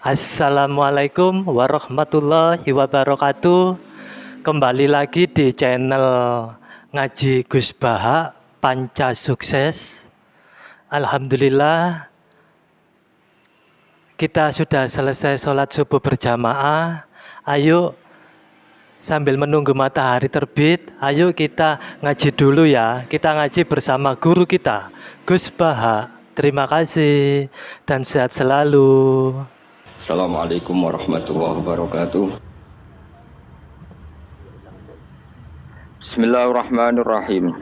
Assalamualaikum warahmatullahi wabarakatuh. Kembali lagi di channel Ngaji Gus Baha Panca Sukses. Alhamdulillah kita sudah selesai sholat subuh berjamaah. Ayo sambil menunggu matahari terbit, ayo kita ngaji dulu ya. Kita ngaji bersama guru kita Gus Baha. Terima kasih dan sehat selalu. Assalamualaikum warahmatullahi wabarakatuh. Bismillahirrahmanirrahim.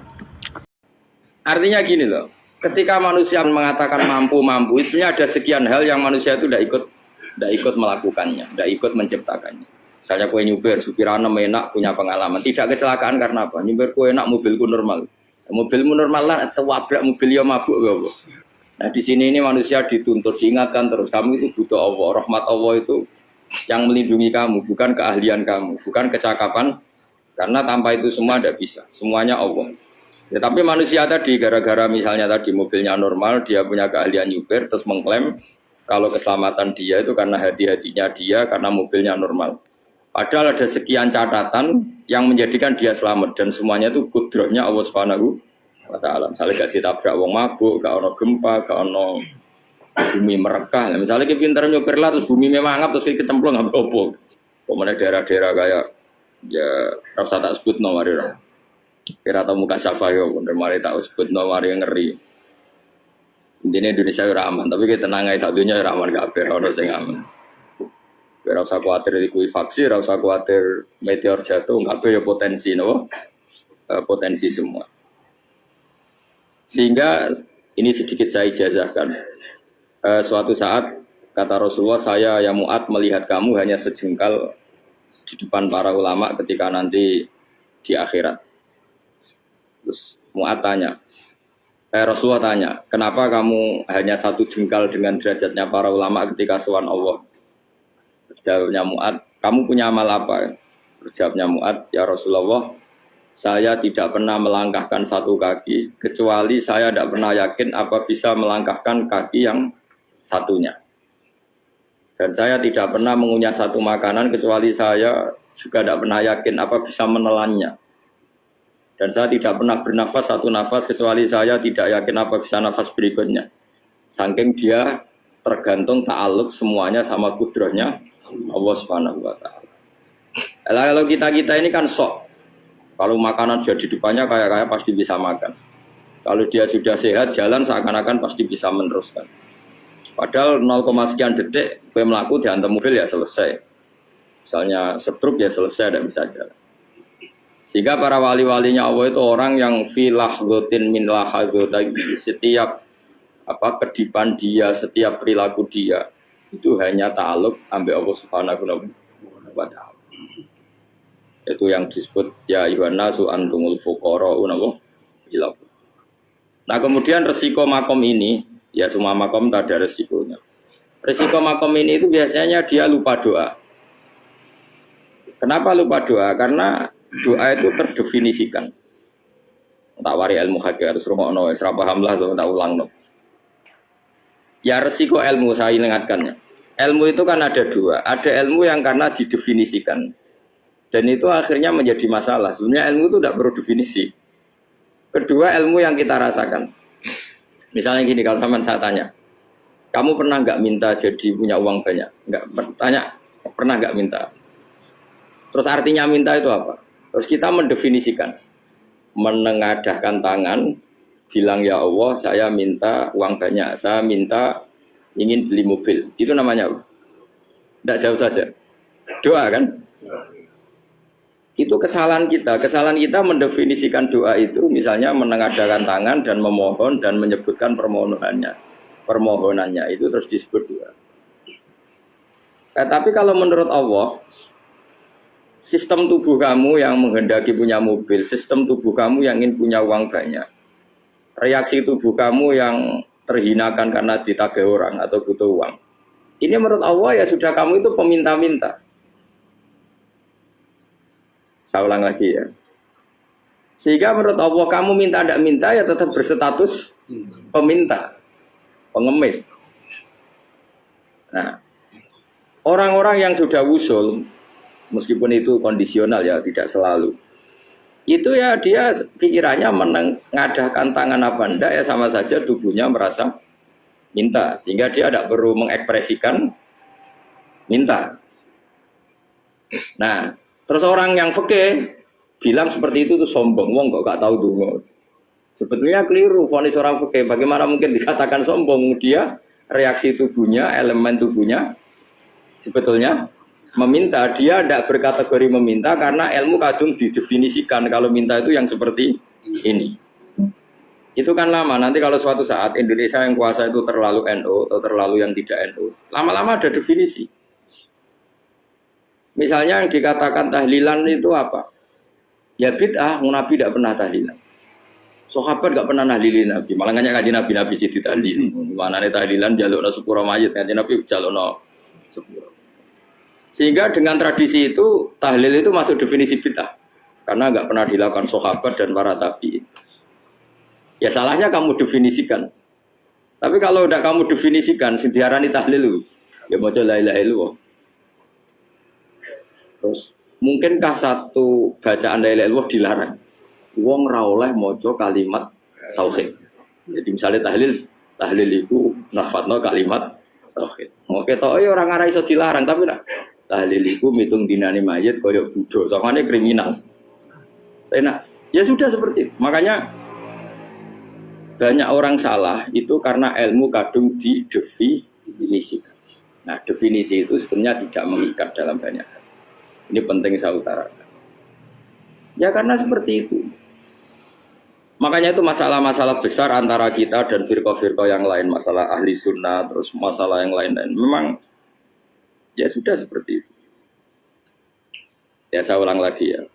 Artinya gini loh, ketika manusia mengatakan mampu, itu ada sekian hal yang manusia itu tidak ikut melakukannya, tidak ikut menciptakannya. Misalnya kue nyupir, supirana enak, punya pengalaman, tidak kecelakaan karena apa? Nyupir kue enak, mobilku normal. Mobilmu normal lah, atau wabrak mobil yang mabuk gak. Nah di sini ini manusia dituntut, diingatkan terus, kamu itu butuh Allah, rahmat Allah itu yang melindungi kamu, bukan keahlian kamu, bukan kecakapan, karena tanpa itu semua tidak bisa, semuanya Allah. Ya, tapi manusia tadi gara-gara misalnya tadi mobilnya normal, dia punya keahlian nyupir, terus mengklaim kalau keselamatan dia itu karena hati-hatinya dia, karena mobilnya normal. Padahal ada sekian catatan yang menjadikan dia selamat dan semuanya itu kudrahnya Allah Subhanahu wa ta'ala. Misalnya gak ditabrak wong mabuk, gak ono gempa, gak ono bumi merekah. Misalnya kita pintar nyopir lah, terus bumi memang terus kita kecemplung nggak apa-apa. Kemudian daerah-daerah kayak ya rasa tak sebut nomor orang. Kira tahu muka siapa ya, bener mari tak sebut nomor yang ngeri. Intinya Indonesia itu aman, tapi kita tenang aja satunya aman gak ada orang yang aman. Kira usah khawatir likuifaksi, usah khawatir meteor jatuh, nggak ada ya potensi, no? Potensi semua. Sehingga ini sedikit saya ijazahkan. Suatu saat kata Rasulullah, saya ya Mu'ad melihat kamu hanya sejengkal di depan para ulama ketika nanti di akhirat. Terus Mu'ad tanya, Rasulullah tanya, kenapa kamu hanya satu jengkal dengan derajatnya para ulama ketika sowan Allah? Jawabnya Mu'ad, kamu punya amal apa? Jawabnya Mu'ad, ya Rasulullah, saya tidak pernah melangkahkan satu kaki, kecuali saya tidak pernah yakin apa bisa melangkahkan kaki yang satunya. Dan saya tidak pernah mengunyah satu makanan, kecuali saya juga tidak pernah yakin apa bisa menelannya. Dan saya tidak pernah bernafas satu nafas, kecuali saya tidak yakin apa bisa nafas berikutnya. Saking dia tergantung ta'aluk semuanya sama kudrahnya Allah Subhanahu wa ta'ala. Kalau kita ini kan sok. Kalau makanan sudah di depannya kayak pasti bisa makan. Kalau dia sudah sehat, jalan seakan-akan pasti bisa meneruskan. Padahal 0, sekian detik, gue melaku dihantam mobil ya selesai. Misalnya stroke ya selesai, tidak bisa jalan. Sehingga para wali-walinya Allah itu orang yang filah gotin min lahagotagi, setiap kedipan dia, setiap perilaku dia itu hanya ta'aluk ambil Allah Subhanahu wa ta'ala. Itu yang disebut ya Iwana su antumul fuqara unawo ilah. Nah kemudian resiko makom ini, ya semua makom tak ada resikonya. Resiko makom ini itu biasanya dia lupa doa. Kenapa lupa doa? Karena doa itu terdefinisikan. Tak wari ilmu hakik harus rumah serap paham lah, tak ulang no. Ya resiko ilmu saya ingatkannya. Ilmu itu kan ada dua. Ada ilmu yang karena didefinisikan. Dan itu akhirnya menjadi masalah. Sebenarnya ilmu itu tidak perlu definisi. Kedua, ilmu yang kita rasakan. Misalnya gini, kalau sama saya tanya, kamu pernah nggak minta jadi punya uang banyak? Nggak tanya, pernah nggak minta? Terus artinya minta itu apa? Terus kita mendefinisikan, menengadahkan tangan, bilang ya Allah, saya minta uang banyak, saya minta ingin beli mobil. Itu namanya apa? Tidak jauh saja. Doa kan? Itu kesalahan kita. Kesalahan kita mendefinisikan doa itu misalnya menengadahkan tangan dan memohon dan menyebutkan permohonannya itu terus disebut doa. Tapi kalau menurut Allah, sistem tubuh kamu yang menghendaki punya mobil, sistem tubuh kamu yang ingin punya uang banyak, reaksi tubuh kamu yang terhinakan karena ditagih orang atau butuh uang, ini menurut Allah ya sudah kamu itu peminta-minta. Saya ulang lagi ya. Sehingga menurut Allah kamu minta tidak minta ya tetap berstatus peminta, pengemis. Nah, Orang-orang yang sudah wusul, meskipun itu kondisional ya, tidak selalu. Itu ya dia pikirannya mengadakan tangan apa enggak ya sama saja tubuhnya merasa minta. Sehingga dia tidak perlu mengekspresikan minta. Nah, terus orang yang fikih bilang seperti itu tuh sombong. Wong kok gak tahu dungo. Sebetulnya keliru vonis orang fikih. Bagaimana mungkin dikatakan sombong? Dia reaksi tubuhnya, elemen tubuhnya sebetulnya meminta. Dia tidak berkategori meminta karena ilmu kadung didefinisikan kalau minta itu yang seperti ini. Itu kan lama. Nanti kalau suatu saat Indonesia yang kuasa itu terlalu NU atau terlalu yang tidak NU, lama-lama ada definisi. Misalnya yang dikatakan tahlilan itu apa? Ya bid'ah, Nabi tidak pernah tahlilan. Sahabat tidak pernah nahlilin Nabi. Malah nggak ngaji Nabi jadi tahlil. Mana nih tahlilan jalukno sepuro mayit, ngaji Nabi jalukno sepuro. Sehingga dengan tradisi itu tahlil itu masuk definisi bid'ah karena nggak pernah dilakukan sahabat dan para tabi'in. Ya salahnya kamu definisikan. Tapi kalau udah kamu definisikan, sing diarani tahlil ya maca la ilaha illallah. Terus mungkinkah satu bacaan la ilaha illallah dilarang? Wong ra oleh maca kalimat tauhid. Jadi misalnya tahlil itu nafadno kalimat tauhid. Mau ketok orang arah iso dilarang tapi nak tahlil itu mitung dinane mayit koyo Buddha, soalnya kriminal. Enak. Ya sudah seperti itu. Makanya banyak orang salah itu karena ilmu kadung didefinisikan. Nah, definisi itu sebenarnya tidak mengikat dalam banyak hal. Ini penting saya utarakan. Ya karena seperti itu. Makanya itu masalah-masalah besar antara kita dan firqah-firqah yang lain, masalah ahli sunnah, terus masalah yang lain-lain. Memang ya sudah seperti itu. Ya saya ulang lagi ya.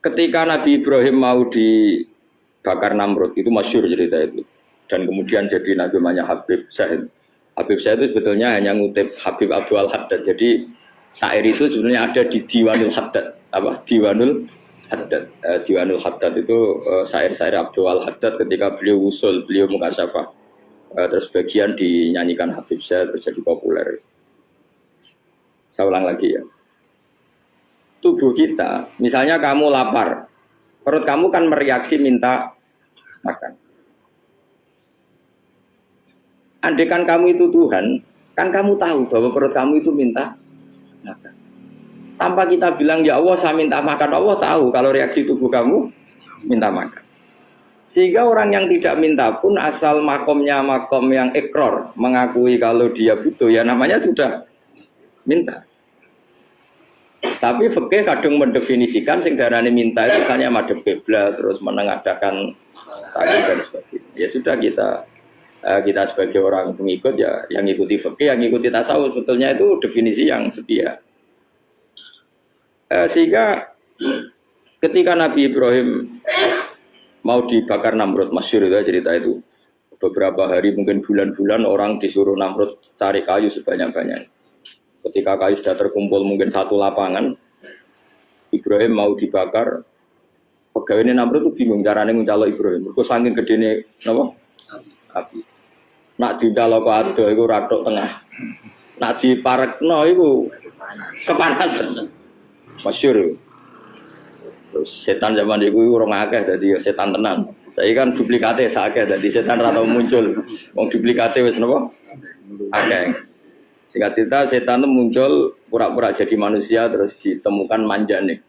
Ketika Nabi Ibrahim mau dibakar Namrud, itu masyhur cerita itu. Dan kemudian jadi Nabi namanya Habib Syahid. Habib Syahid itu sebetulnya hanya ngutip Habib Abdul Haddad. Jadi syair itu sebenarnya ada di Diwanul Haddad. Apa? Diwanul Haddad. Diwanul Haddad itu syair-syair Abdul Haddad ketika beliau usul, beliau mukasyafah. Terus bagian dinyanyikan Habib Syahid terus jadi populer. Saya ulang lagi ya. Tubuh kita, misalnya kamu lapar, perut kamu kan mereaksi minta makan. Andaikan kamu itu Tuhan, kan kamu tahu bahwa perut kamu itu minta makan. Tanpa kita bilang, ya Allah saya minta makan, Allah tahu kalau reaksi tubuh kamu minta makan. Sehingga orang yang tidak minta pun asal makomnya makom yang ikror, mengakui kalau dia butuh, ya namanya sudah minta. Tapi fikih kadang mendefinisikan sing darane minta itu hanya madhep kiblat terus menengadakan tangan dan sebagainya. Ya sudah kita sebagai orang pengikut ya yang ikuti fikih, yang ikuti tasawuf sebetulnya itu definisi yang setia. Sehingga ketika Nabi Ibrahim mau dibakar Namrud, masyhur itu cerita itu. Beberapa hari mungkin bulan-bulan orang disuruh Namrud cari kayu sebanyak-banyaknya. Ketika kayu sudah terkumpul mungkin satu lapangan, Ibrahim mau dibakar. Pegawai ini Namrud itu bingung caranya mencalok Ibrahim. Mereka saking gedene napa? Api. Nak dicalok ado iku ratok tengah. Nak diparekno iku kepanasan. Masyhur. Terus setan zaman itu orang akeh dadi setan tenan. Saiki kan duplikate sakeh dadi setan ra tau muncul. Wong duplikate wis napa? Akeh. Singkat cerita setan itu muncul pura-pura jadi manusia terus ditemukan manjanik.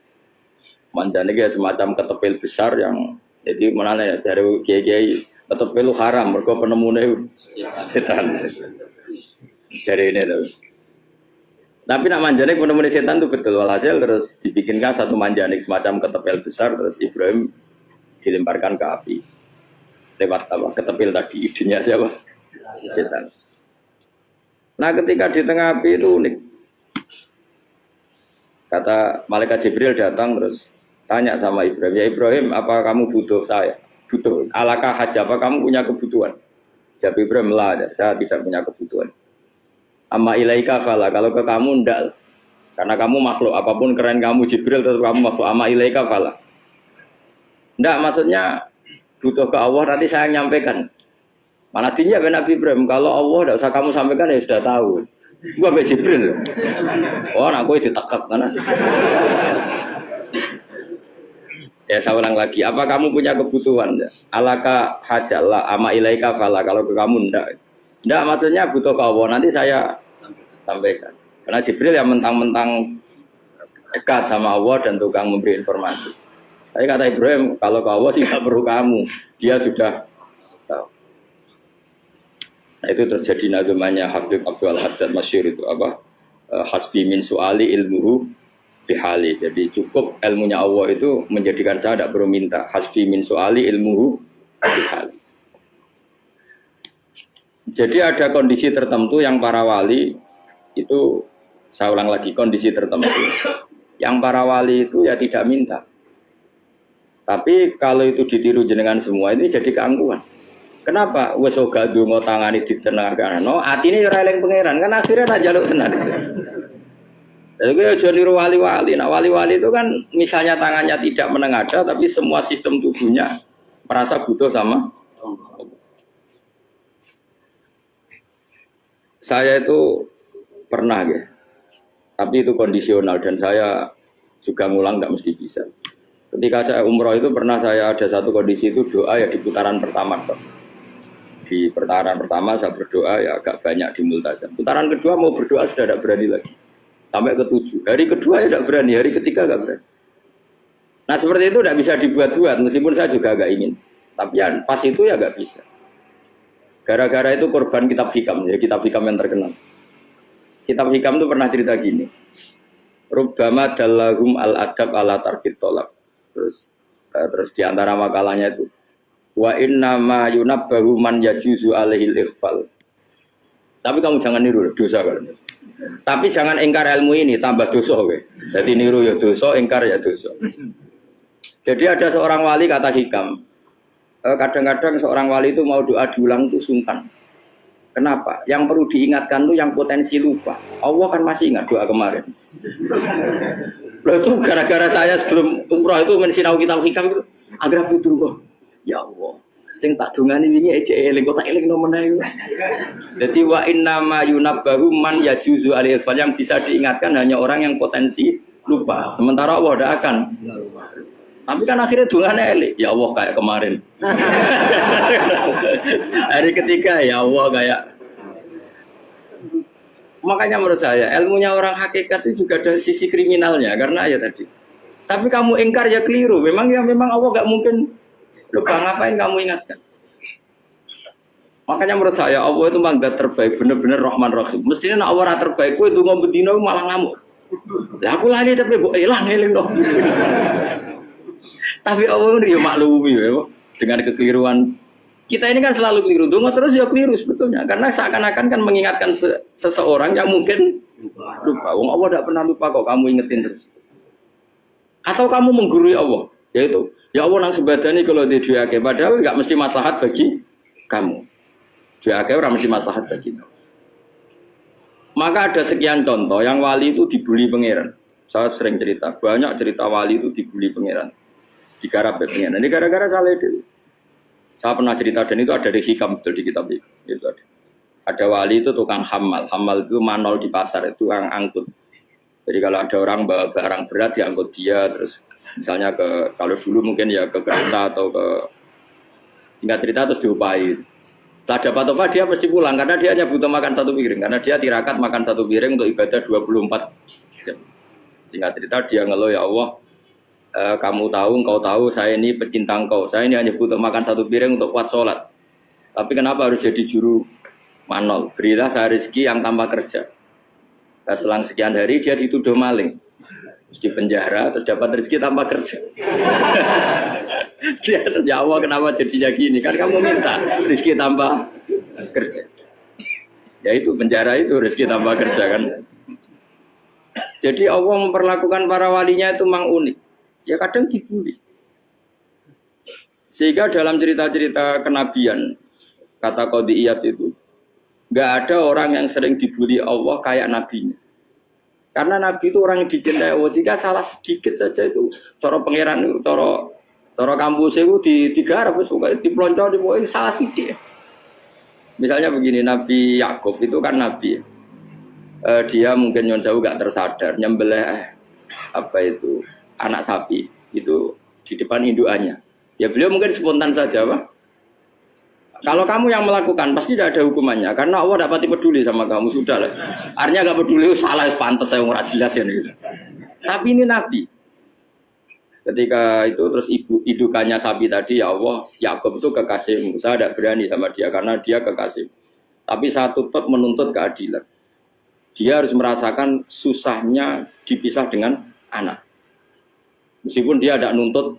Manjanik ya semacam ketepil besar yang jadi mana ya dari kiai-kiai ketepil itu haram mereka penemunya setan. Jadi ini tuh. Tapi nak manjanik penemunya setan itu betul walhasil terus dibikinkan satu manjanik semacam ketepil besar terus Ibrahim dilemparkan ke api. Lewat apa ketepil tadi idenya siapa? Setan. Nah ketika di tengah api itu unik. Kata malaikat Jibril datang terus tanya sama Ibrahim, ya Ibrahim apa kamu butuh saya? Butuh. Alakah haja apa kamu punya kebutuhan? Jawab Ibrahim lah, saya tidak punya kebutuhan. Amma ilaika fala, kalau ke kamu ndak. Karena kamu makhluk, apapun keren kamu Jibril tetap kamu makhluk. Amma ilaika fala. Ndak maksudnya butuh ke Allah nanti saya nyampaikan. Malah dinya Nabi Ibrahim, kalau Allah tidak usah kamu sampaikan ya sudah tahu. Gua be Jibril. Oh, nak kowe ditekek kan. Ya saya ulang lagi, apa kamu punya kebutuhan? Alaka hajalla ama ilaika fala, kalau ke kamu ndak. Ndak maksudnya butuh ke Allah, nanti saya sampaikan. Karena Jibril yang mentang-mentang dekat sama Allah dan tukang memberi informasi. Tapi kata Ibrahim, kalau ke Allah sih nggak perlu kamu, dia sudah tahu. Nah itu terjadi nazmannya Habib Abdul Haddad Masyhur itu apa? Hasbi min su'ali ilmuhu bihali. Jadi cukup ilmunya Allah itu menjadikan saya tidak perlu minta. Hasbi min su'ali ilmuhu bihali. Jadi ada kondisi tertentu yang para wali itu, saya ulang lagi, kondisi tertentu yang para wali itu ya tidak minta. Tapi kalau itu ditiru jenengan semua ini jadi keangkuhan. Kenapa? Wes ora ndonga tangane ditenangano, atine ora eling pangeran, kan akhirnya tak jaluk tenan. Jadi aja niru wali-wali. Nah, wali-wali itu kan misalnya tangannya tidak menengadah tapi semua sistem tubuhnya merasa butuh sama. Saya itu pernah ya. Tapi itu kondisional dan saya juga ngulang nggak mesti bisa. Ketika saya umroh itu pernah saya ada satu kondisi itu doa ya di putaran pertama. Di putaran pertama saya berdoa ya agak banyak di multazam. Putaran kedua mau berdoa sudah tidak berani lagi. Sampai ke-7. Hari kedua ya tidak berani, hari ketiga tidak berani. Nah seperti itu tidak bisa dibuat-buat, meskipun saya juga agak ingin. Tapi ya pas itu ya nggak bisa. Gara-gara itu korban kitab hikam, ya kitab hikam yang terkenal. Kitab hikam itu pernah cerita gini. Rubbama dallahum al-adab ala tarkit tolak. Terus di antara makalahnya itu wa inna ma yunabbahu man yajuzu alaihil ikhfal. Tapi kamu jangan niru dosa kan. Tapi jangan ingkar ilmu ini, tambah dosa kowe. Jadi niru ya dosa, ingkar ya dosa. Jadi ada seorang wali kata hikam. Kadang-kadang seorang wali itu mau doa diulang itu sungkan. Kenapa? Yang perlu diingatkan tuh yang potensi lupa. Allah kan masih ingat doa kemarin. Loh itu gara-gara saya sebelum umroh itu mensinau kitab hikam itu agar putu kok. Ya Allah, sing tak dungani wingi ejek eling kok tak eling nomene iku. Dadi wa inna ma yunabbahu man yajuzu alaihi yang bisa diingatkan hanya orang yang potensi lupa. Sementara Allah tidak akan. Tapi kan akhirnya dungane eling. Ya Allah kayak kemarin. Hari ketiga ya Allah kayak. Makanya menurut saya ilmunya orang hakikat itu juga ada sisi kriminalnya karena ya tadi. Tapi kamu ingkar ya keliru. Memang Allah nggak mungkin lupa, ngapain kamu ingatkan? Makanya menurut saya Allah itu mangga terbaik, bener-bener Rahman Rahim. Mestinya nak Allah terbaik, itu ngomong bedino malah ngamuk. Lah aku lali tapi kok hilang eling dong. Tapi Allah itu ya maklumi ya, dengan kekeliruan. Kita ini kan selalu keliru, dongo terus ya keliru sebetulnya. Karena seakan-akan kan mengingatkan seseorang yang mungkin lupa. Wong Allah tidak pernah lupa kok, kamu ingetin terus. Atau kamu menggurui Allah, yaitu ya Allah nang sebadani kalau di duake, padahal nggak mesti maslahat bagi kamu. Duake orang mesti maslahat bagi kamu. Maka ada sekian contoh yang wali itu dibully pangeran. Saya sering cerita, banyak cerita wali itu dibully pangeran, digarap pangeran. Ini gara-gara salah itu. Saya pernah cerita dan itu ada di hikam betul di kitab itu ada. Ada wali itu tukang hamal itu manol di pasar itu tukang angkut. Jadi kalau ada orang bawa barang berat diangkut dia, terus misalnya kalau dulu mungkin ya ke kereta atau ke singkat cerita terus diupai. Setelah dapat upah dia mesti pulang karena dia hanya butuh makan satu piring karena dia tirakat makan satu piring untuk ibadah 24 jam. Singkat cerita dia ngeluh ya Allah, kamu tahu, engkau tahu saya ini pecinta engkau, saya ini hanya butuh makan satu piring untuk kuat sholat. Tapi kenapa harus jadi juru manol? Berilah saya rezeki yang tanpa kerja. Nah, selang sekian hari dia dituduh maling, terus di penjara, terus dapat rezeki tanpa kerja. Dia ya Allah kenapa jadinya gini? Kan kamu minta rezeki tanpa kerja. Ya itu penjara itu rezeki tanpa kerja kan. Jadi Allah memperlakukan para walinya itu memang unik. Ya kadang dibully. Sehingga dalam cerita-cerita kenabian, kata Qadiyat itu, nggak ada orang yang sering dibully Allah kayak nabinya. Karena nabi itu orang yang dicintai Allah. Jika salah sedikit saja itu, cara pangeran itu, cara kampus itu digarap, dipelonco, salah sedikit. Misalnya begini, Nabi Yakub itu kan nabi. Dia mungkin nyon jauh gak tersadar nyembelih apa itu anak sapi itu di depan indukannya. Ya beliau mungkin spontan saja, Pak. Kalau kamu yang melakukan pasti tidak ada hukumannya karena Allah tidak pati peduli sama kamu sudah lah. Artinya gak peduli salah pantas saya nggak jelas ya gitu. Tapi ini Nabi. Ketika itu terus idukannya sapi tadi ya Allah Yakub itu kekasihmu. Saya tidak berani sama dia karena dia kekasih. Tapi saya tetap menuntut keadilan. Dia harus merasakan susahnya dipisah dengan anak. Meskipun dia tidak nuntut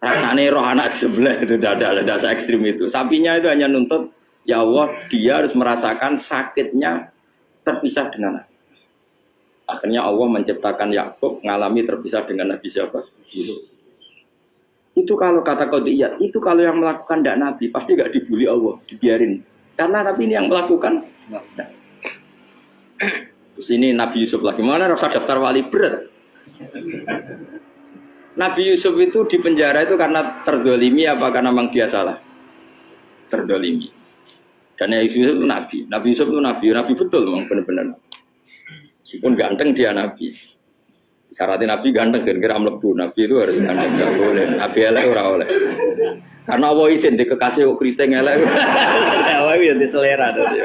rasanya roh anak sebelah itu tidak ada se ekstrim itu. Sapinya itu hanya nuntut ya Allah dia harus merasakan sakitnya terpisah dengan anak. Akhirnya Allah menciptakan Yakub mengalami terpisah dengan Nabi siapa? Yusuf. Itu kalau kata qadiyat, itu kalau yang melakukan tidak Nabi pasti gak dibully Allah, dibiarin. Karena Nabi ini yang melakukan. Nah. Terus ini Nabi Yusuf lagi mana rasa daftar wali berat. Nabi Yusuf itu di penjara itu karena terdolimi apa karena memang dia salah? Terdolimi. Dan Yusuf itu Nabi. Nabi Yusuf itu Nabi betul memang benar-benar. Meskipun ganteng dia Nabi. Syaratnya Nabi ganteng kira-kira mlebu. Nabi itu harus ganteng, enggak boleh. Nabi elek ora oleh. Karena Allah izin di kekasih kok kriting elek. Allah ya di selera tadi.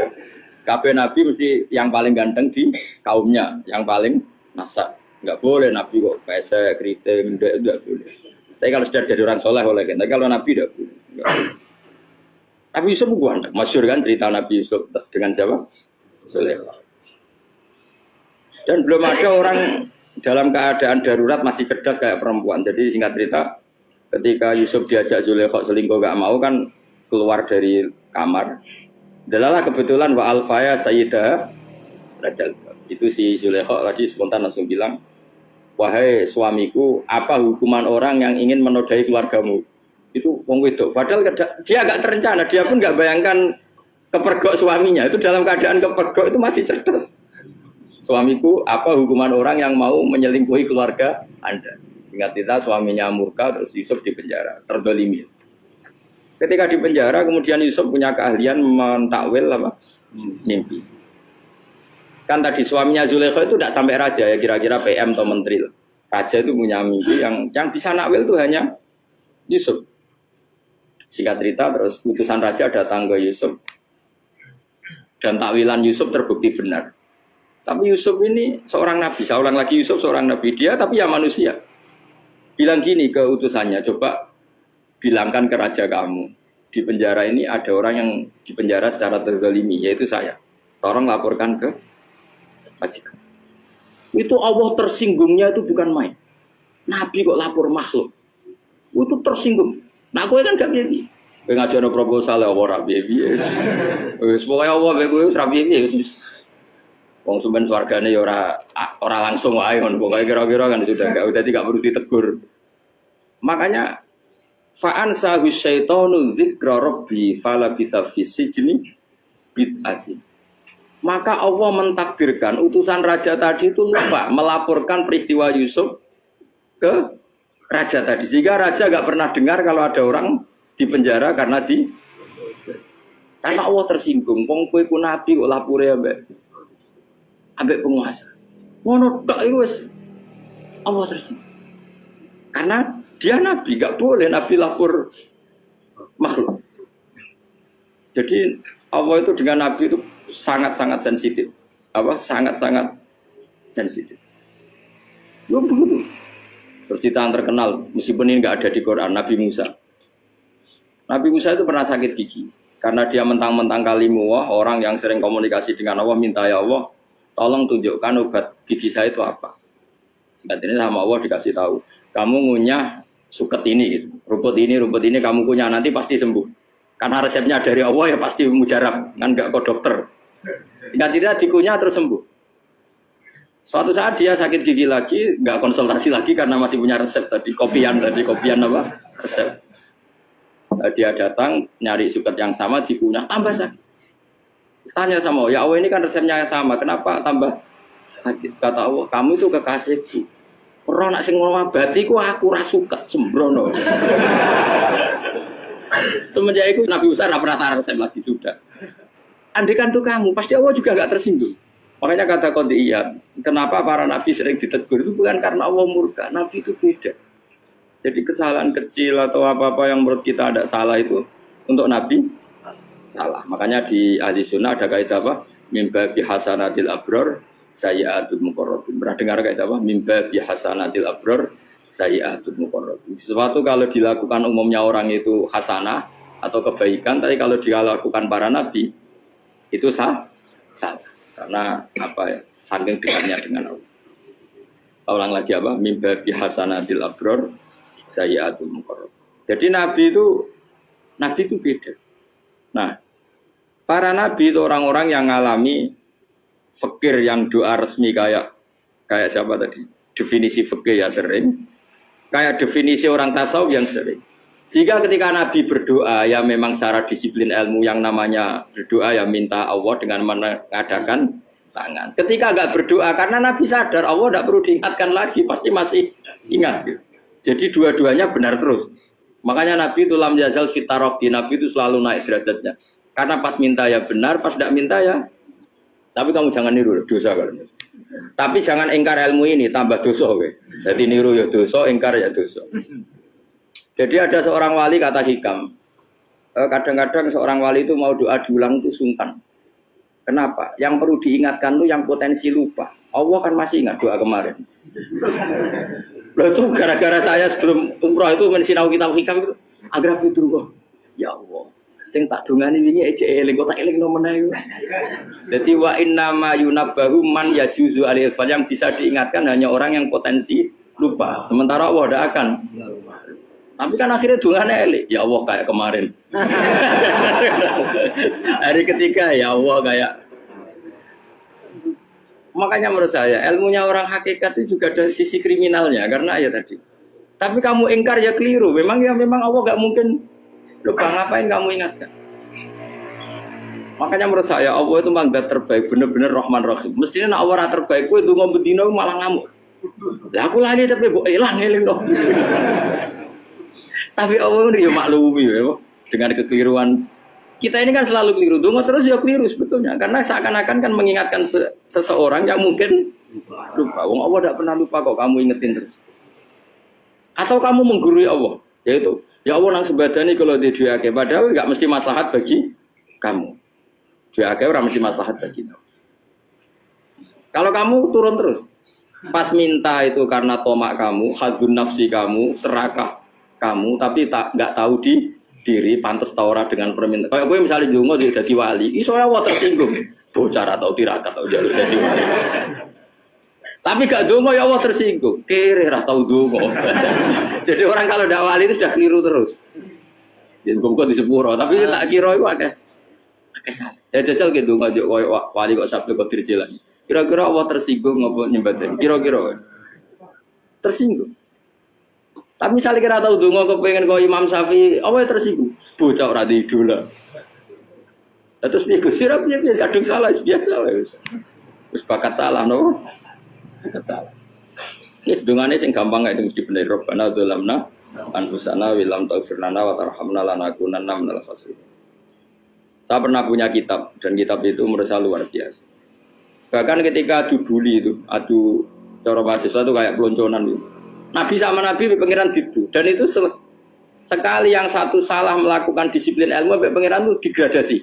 Kabeh Nabi mesti yang paling ganteng di kaumnya, yang paling nasak. Enggak boleh Nabi kok pesek, kriting, enggak boleh. Tapi kalau sudah jadi orang soleh oleh kan. Tapi kalau Nabi enggak boleh. Nabi Yusuf ganteng. Masyhur kan cerita Nabi Yusuf dengan siapa? Sulaiman. Dan belum ada orang dalam keadaan darurat masih cerdas kayak perempuan. Jadi singkat cerita, ketika Yusuf diajak Zulaikha selingkuh gak mau kan keluar dari kamar. Dalalah kebetulan wa alfaya sayyidah Rajal. Itu si Zulaikha tadi spontan langsung bilang, wahai suamiku, apa hukuman orang yang ingin menodai keluargamu? Itu wong wedok. Padahal dia agak terencana, dia pun gak bayangkan kepergok suaminya. Itu dalam keadaan kepergok itu masih cerdas. Suamiku, apa hukuman orang yang mau menyelingkuhi keluarga Anda? Singkat cerita suaminya murka, terus Yusuf di penjara, terdolimi. Ketika di penjara, kemudian Yusuf punya keahlian mentakwil apa? Mimpi. Kan tadi suaminya Zulaikha itu tidak sampai raja ya, kira-kira PM atau menteri. Raja itu punya mimpi yang bisa nakwil itu hanya Yusuf. Singkat cerita, terus utusan raja datang ke Yusuf. Dan takwilan Yusuf terbukti benar. Tapi Yusuf ini seorang nabi, saya ulang lagi Yusuf seorang nabi dia, tapi ya manusia. Bilang gini ke utusannya, coba bilangkan ke raja kamu, di penjara ini ada orang yang di penjara secara terzalimi, yaitu saya. Tolong laporkan ke majikan. Itu Allah tersinggungnya itu bukan main. Nabi kok lapor makhluk, itu tersinggung. Nah aku kan gak biasa. Pengajaran proposal ya orang biasa. Semoga Allah begitu rapi biasa. Wong sumben swargane ya ora langsung wae ngono pokoke kira-kira kan sudah enggak perlu ditegur. Makanya fa'an sahu syaitanu dzikra rabbi fala bitafsijni bid'asi. Maka Allah mentakdirkan utusan raja tadi itu lupa melaporkan peristiwa Yusuf ke raja tadi. Sehingga raja enggak pernah dengar kalau ada orang di penjara karena Allah tersinggung. Wong kowe ku nabi kok lapore ambek penguasa. Ngono tok iku wis Allah tersinggung. Karena dia nabi, enggak boleh nabi lapor makhluk. Jadi Allah itu dengan nabi itu sangat-sangat sensitif. Sangat-sangat sensitif. Yo begitu. Terus cerita yang terkenal, meskipun ini enggak ada di Quran, Nabi Musa. Nabi Musa itu pernah sakit gigi karena dia mentang-mentang kalimullah, orang yang sering komunikasi dengan Allah minta ya Allah tolong tunjukkan obat gigi saya itu apa. Singkat ini sama Allah dikasih tahu. Kamu ngunyah suket ini, gitu. rumput ini kamu kunyah nanti pasti sembuh. Karena resepnya dari Allah ya pasti mujarab, kan nggak ke dokter. Singkat cerita dikunyah terus sembuh. Suatu saat dia sakit gigi lagi, nggak konsultasi lagi karena masih punya resep tadi kopian apa resep. Dia datang nyari suket yang sama dikunyah tambah sakit. Tanya sama Allah, ya Allah ini kan resepnya yang sama, kenapa tambah sakit? Kata Allah, kamu itu kekasihku. Ora nak sing ngobati ku aku ra suket sembrono. Semenjak itu Nabi Musa ora pernah resep lagi sudah. Andikan tuh kamu, pasti Allah juga nggak tersinggung. Makanya kata Qadiyat, kenapa para nabi sering ditegur itu bukan karena Allah murka, nabi itu beda. Jadi kesalahan kecil atau apa-apa yang menurut kita ada salah itu untuk nabi salah. Makanya di ahli sunnah ada kaidah apa? Mimba bi hasanatil abror sayyi'atul muqarrabin. Pernah dengar kaidah apa? Mimba bi hasanatil abror sayyi'atul muqarrabin. Sesuatu kalau dilakukan umumnya orang itu hasanah atau kebaikan, tapi kalau dilakukan para nabi itu salah. Karena apa ya? Saking dekatnya dengan Allah. Saya ulang lagi apa? Mimba bi hasanatil abror sayyi'atul muqarrabin. Jadi nabi itu beda. Nah, para nabi itu orang-orang yang ngalami fikir yang doa resmi kayak siapa tadi? Definisi fikir ya sering. Kayak definisi orang tasawuf yang sering. Sehingga ketika Nabi berdoa, ya memang secara disiplin ilmu yang namanya berdoa ya minta Allah dengan mengadakan tangan. Ketika enggak berdoa, karena Nabi sadar Allah tidak perlu diingatkan lagi, pasti masih ingat. Gitu. Jadi dua-duanya benar terus. Makanya Nabi itu lam yazal fitaroqi, Nabi itu selalu naik derajatnya. Karena pas minta ya benar, pas tidak minta ya. Tapi kamu jangan niru, dosa kan. Tapi jangan ingkar ilmu ini, tambah dosa. Jadi niru ya dosa, ingkar ya dosa. Jadi ada seorang wali kata Hikam, kadang-kadang seorang wali itu mau doa diulang itu sungkan. Kenapa? Yang perlu diingatkan itu yang potensi lupa. Allah kan masih ingat doa kemarin. Loh itu gara-gara saya sebelum umroh itu mensinau kitab Hikam itu agar itu kok. Ya Allah, sing tak dongani wingi eling kok tak eling nomen ae. Dadi wa inna ma yunabbahu man yajuzu alil yang bisa diingatkan hanya orang yang potensi lupa. Sementara Allah tidak akan. Tapi kan akhirnya dungane elik. Ya Allah kayak kemarin. Hari ketiga ya Allah kayak. Makanya menurut saya ilmunya orang hakikat itu juga ada sisi kriminalnya karena ya tadi. Tapi kamu ingkar ya keliru. Memang Allah gak mungkin lupa, ngapain kamu ingatkan. Makanya menurut saya Allah itu mangga terbaik, bener-bener Rahman Rahim. Mestinya Allah terbaik itu ngomong bedino malah ngamuk. Ya aku lali tapi kok eling dong. Tapi Allah ini ya maklumi ya, dengan kekeliruan. Kita ini kan selalu keliru, dongo terus ya keliru sebetulnya. Karena seakan-akan kan mengingatkan seseorang yang mungkin lupa. Wong Allah tidak pernah lupa kok, kamu ingetin terus. Atau kamu menggurui Allah, yaitu ya Allah nang sebadani kalau di diake, padahal nggak mesti maslahat bagi kamu. Diake orang mesti maslahat bagi kamu. Kalau kamu turun terus, pas minta itu karena tomak kamu, hadun nafsi kamu, serakah kamu, tapi nggak tahu diri, pantas tahu dengan permintaan. Kayak gue misalnya dungo jadi wali, iso Allah tersinggung, bocah atau tirakat atau jalur jadi wali. Tapi gak dungo ya Allah tersinggung, kere atau dungo. Jadi orang kalau tidak wali itu sudah keliru terus. Jadi gue di sepuro, tapi tak kira itu ada. Ya jajal gitu ngajak wali kok sabtu kok dirjelan. Kira-kira Allah tersinggung ngopo nyembah? Kira-kira tersinggung. Tapi misalnya kira tahu dongo kepengen kau Imam Syafi'i, apa yang tersinggung? Bocah ora di idola. Terus piye Gus sirap piye kadung salah biasa wae. Wis bakat salah no. Bakat salah. Wis dongane sing gampang kae mesti bener Rabbana dzalamna anfusana wa lam taghfir lana wa tarhamna lanakunanna minal khasirin. Saya pernah punya kitab dan kitab itu menurut saya luar biasa. Bahkan ketika adu bully itu, adu cara mahasiswa itu kayak pelonconan itu. Nabi sama Nabi pengiran gitu, dan itu sekali yang satu salah melakukan disiplin ilmu, pengiran itu degradasi.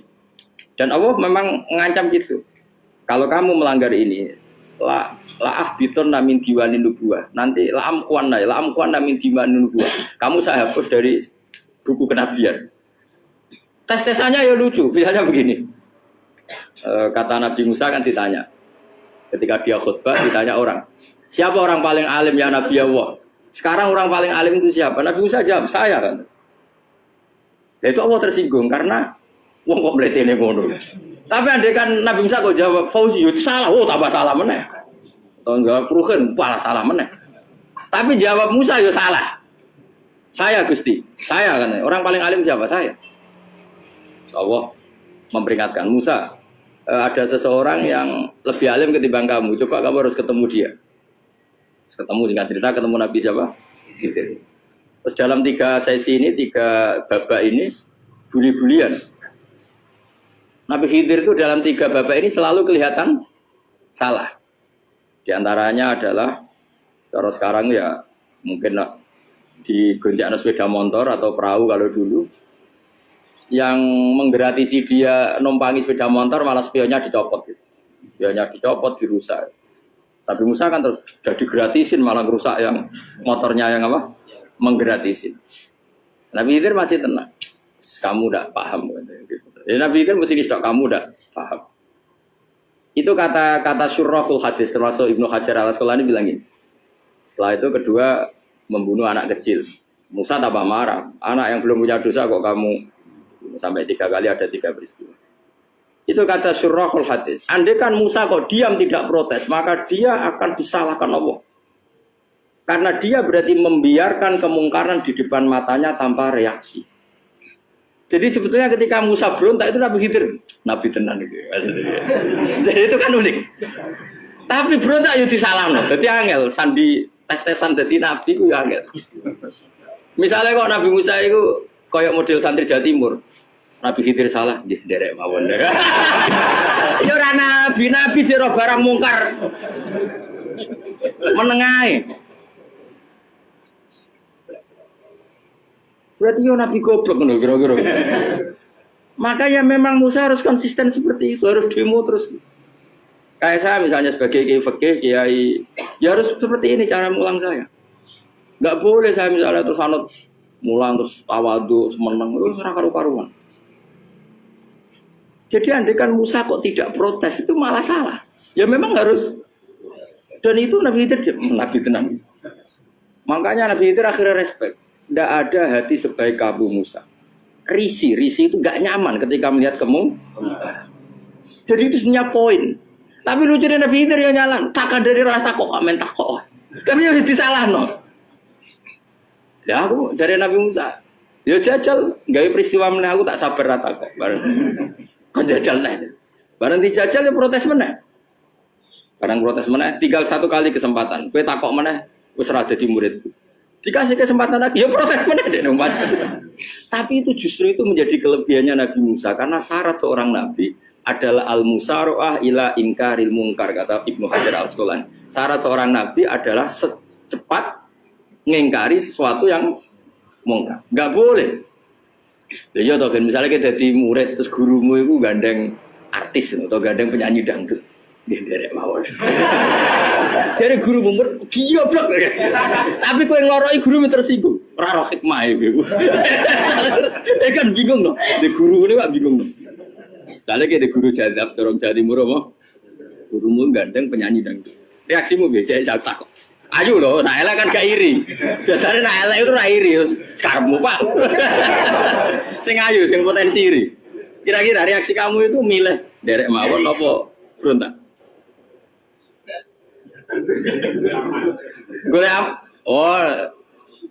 Dan Allah memang mengancam gitu. Kalau kamu melanggar ini, la biton namin diwanin nubuah. Nanti la amkuan namin diwanin nubuah. Kamu saya hapus dari buku kenabian. Tes-tesannya ya lucu, misalnya begini. Kata Nabi Musa kan ditanya, ketika dia khutbah ditanya orang. Siapa orang paling alim ya Nabi Allah? Sekarang orang paling alim itu siapa? Nabi Musa jawab, saya kan. Ya itu Allah tersinggung karena wong kok mletene ngono. Tapi andai kan Nabi Musa kok jawab Fauzi, itu salah, tambah salah meneh. Atau enggak Ruhin, malah salah meneh. Tapi jawab Musa ya salah. Saya Gusti, saya kan. Orang paling alim siapa? Saya. Allah memperingatkan Musa, ada seseorang yang lebih alim ketimbang kamu. Coba kamu harus ketemu dia. Ketemu dengan cerita ketemu Nabi siapa? Gitu. Terus dalam 3 sesi ini, 3 babak ini, bully-bulian. Nabi Khidir itu dalam 3 babak ini selalu kelihatan salah. Di antaranya adalah kalau sekarang ya mungkin di gonjak sepeda motor atau perahu kalau dulu yang menggratisi dia numpangi sepeda motor malah spionnya dicopot gitu. Spionnya dicopot, dirusak. Tapi Musa kan terus sudah digratisin malah rusak yang motornya yang apa? Menggratisin. Nabi Khidir masih tenang. Kamu tidak paham. Ya, Nabi Khidir mesti tidak kamu tidak paham. Itu kata syurrahul hadis termasuk Ibnu Hajar al-Asqalani bilang ini. Setelah itu kedua membunuh anak kecil. Musa tambah marah. Anak yang belum punya dosa kok kamu sampai 3 kali ada 3 peristiwa. Itu kata syurrahul hadis. Andai kan Musa kok diam tidak protes, maka dia akan disalahkan Allah. Karena dia berarti membiarkan kemungkaran di depan matanya tanpa reaksi. Jadi sebetulnya ketika Musa berontak itu Nabi Khidir, Nabi tenan gitu. Jadi itu kan unik. Tapi berontak ya disalahno. Jadi angel sandi tes-tesan dadi nabi ku ya angel. Misalnya kok Nabi Musa itu koyok model santri Jawa Timur. Nabi Khidir salah, derek mawon. Ya ora nabi jero barang mungkar. Menengae. Berarti yo nabi goblok ngono kira-kira. Maka ya memang Musa harus konsisten seperti itu, harus demo terus. Kayak saya misalnya sebagai kiai fikih, kiai ya harus seperti ini cara mulang saya. Enggak boleh saya misalnya terus anut mulang terus tawadhu, meneng terus ora karu-karuan. Jadi andai kan Musa kok tidak protes itu malah salah. Ya memang harus. Dan itu Nabi Khidir Nabi tenang. Makanya Nabi Khidir akhirnya respect. Tidak ada hati sebaik kamu Musa. Risi itu gak nyaman ketika melihat kamu. Jadi itu sebenarnya poin. Tapi lucunya Nabi Khidir yang nyalan. Takkan dari rasa kok amen takok. Tapi yang disalah no. Ya aku dari Nabi Musa. Ya jajal, gawe peristiwa meneh aku tak sabar rata kok. Bareng. Kok jajal neh. Bareng dijajal ya protes meneh. Bareng protes meneh, tinggal 1 kali kesempatan. Kowe takok meneh wis ora dadi muridku. Dikasih kesempatan lagi, ya protes meneh dek numpat. Tapi itu justru itu menjadi kelebihannya Nabi Musa karena syarat seorang nabi adalah al-musara'ah ila inkaril munkar kata Ibnu Hajar al-Asqalani. Syarat seorang nabi adalah secepat ngingkari sesuatu yang mungkar. Enggak boleh. Ya toh kan misalnya kita jadi murid terus gurumu itu gandeng artis atau gandeng penyanyi dangdut. Dia derek mawon. Jadi guru murid goblok. Tapi kowe ngloroi guru tersinggung. Ora roh hikmah iku. Kan bingung loh. Di guru ini kok bingung loh. Soalnya kita guru jadab dorong Jawa Timur apa? Gurumu gandeng penyanyi dangdut. Reaksimu biasa saya takut. Ayo loh, nak elek kan gak iri. Biasanya nak elek itu ra iri. Sekarangmu Pak. Sing ayu, sing potensi iri. Kira-kira reaksi kamu itu milih derek mawon apa berontak?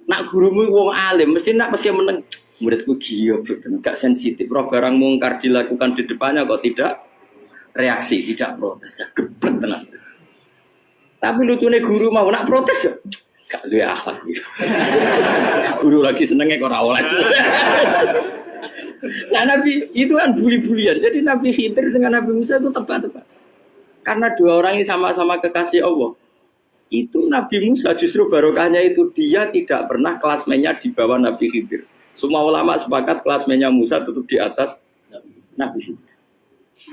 Nak gurumu wong alim, mesti meneng. Muridku giyoblok, gak sensitif. Roh barang mungkar dilakukan di depannya kok tidak reaksi, tidak protes, geblek tenan. Tapi lucunya guru mau nak protes ya, gak duwe akhlak. Guru lagi senengnya kok ora oleh. Nah Nabi itu kan buli-bulian. Jadi Nabi Khidir dengan Nabi Musa itu tepat-tepat. Karena 2 orang ini sama-sama kekasih Allah. Itu Nabi Musa justru barokahnya itu dia tidak pernah klasmennya di bawah Nabi Khidir. Semua ulama sepakat klasmennya Musa tetap di atas Nabi Khidir.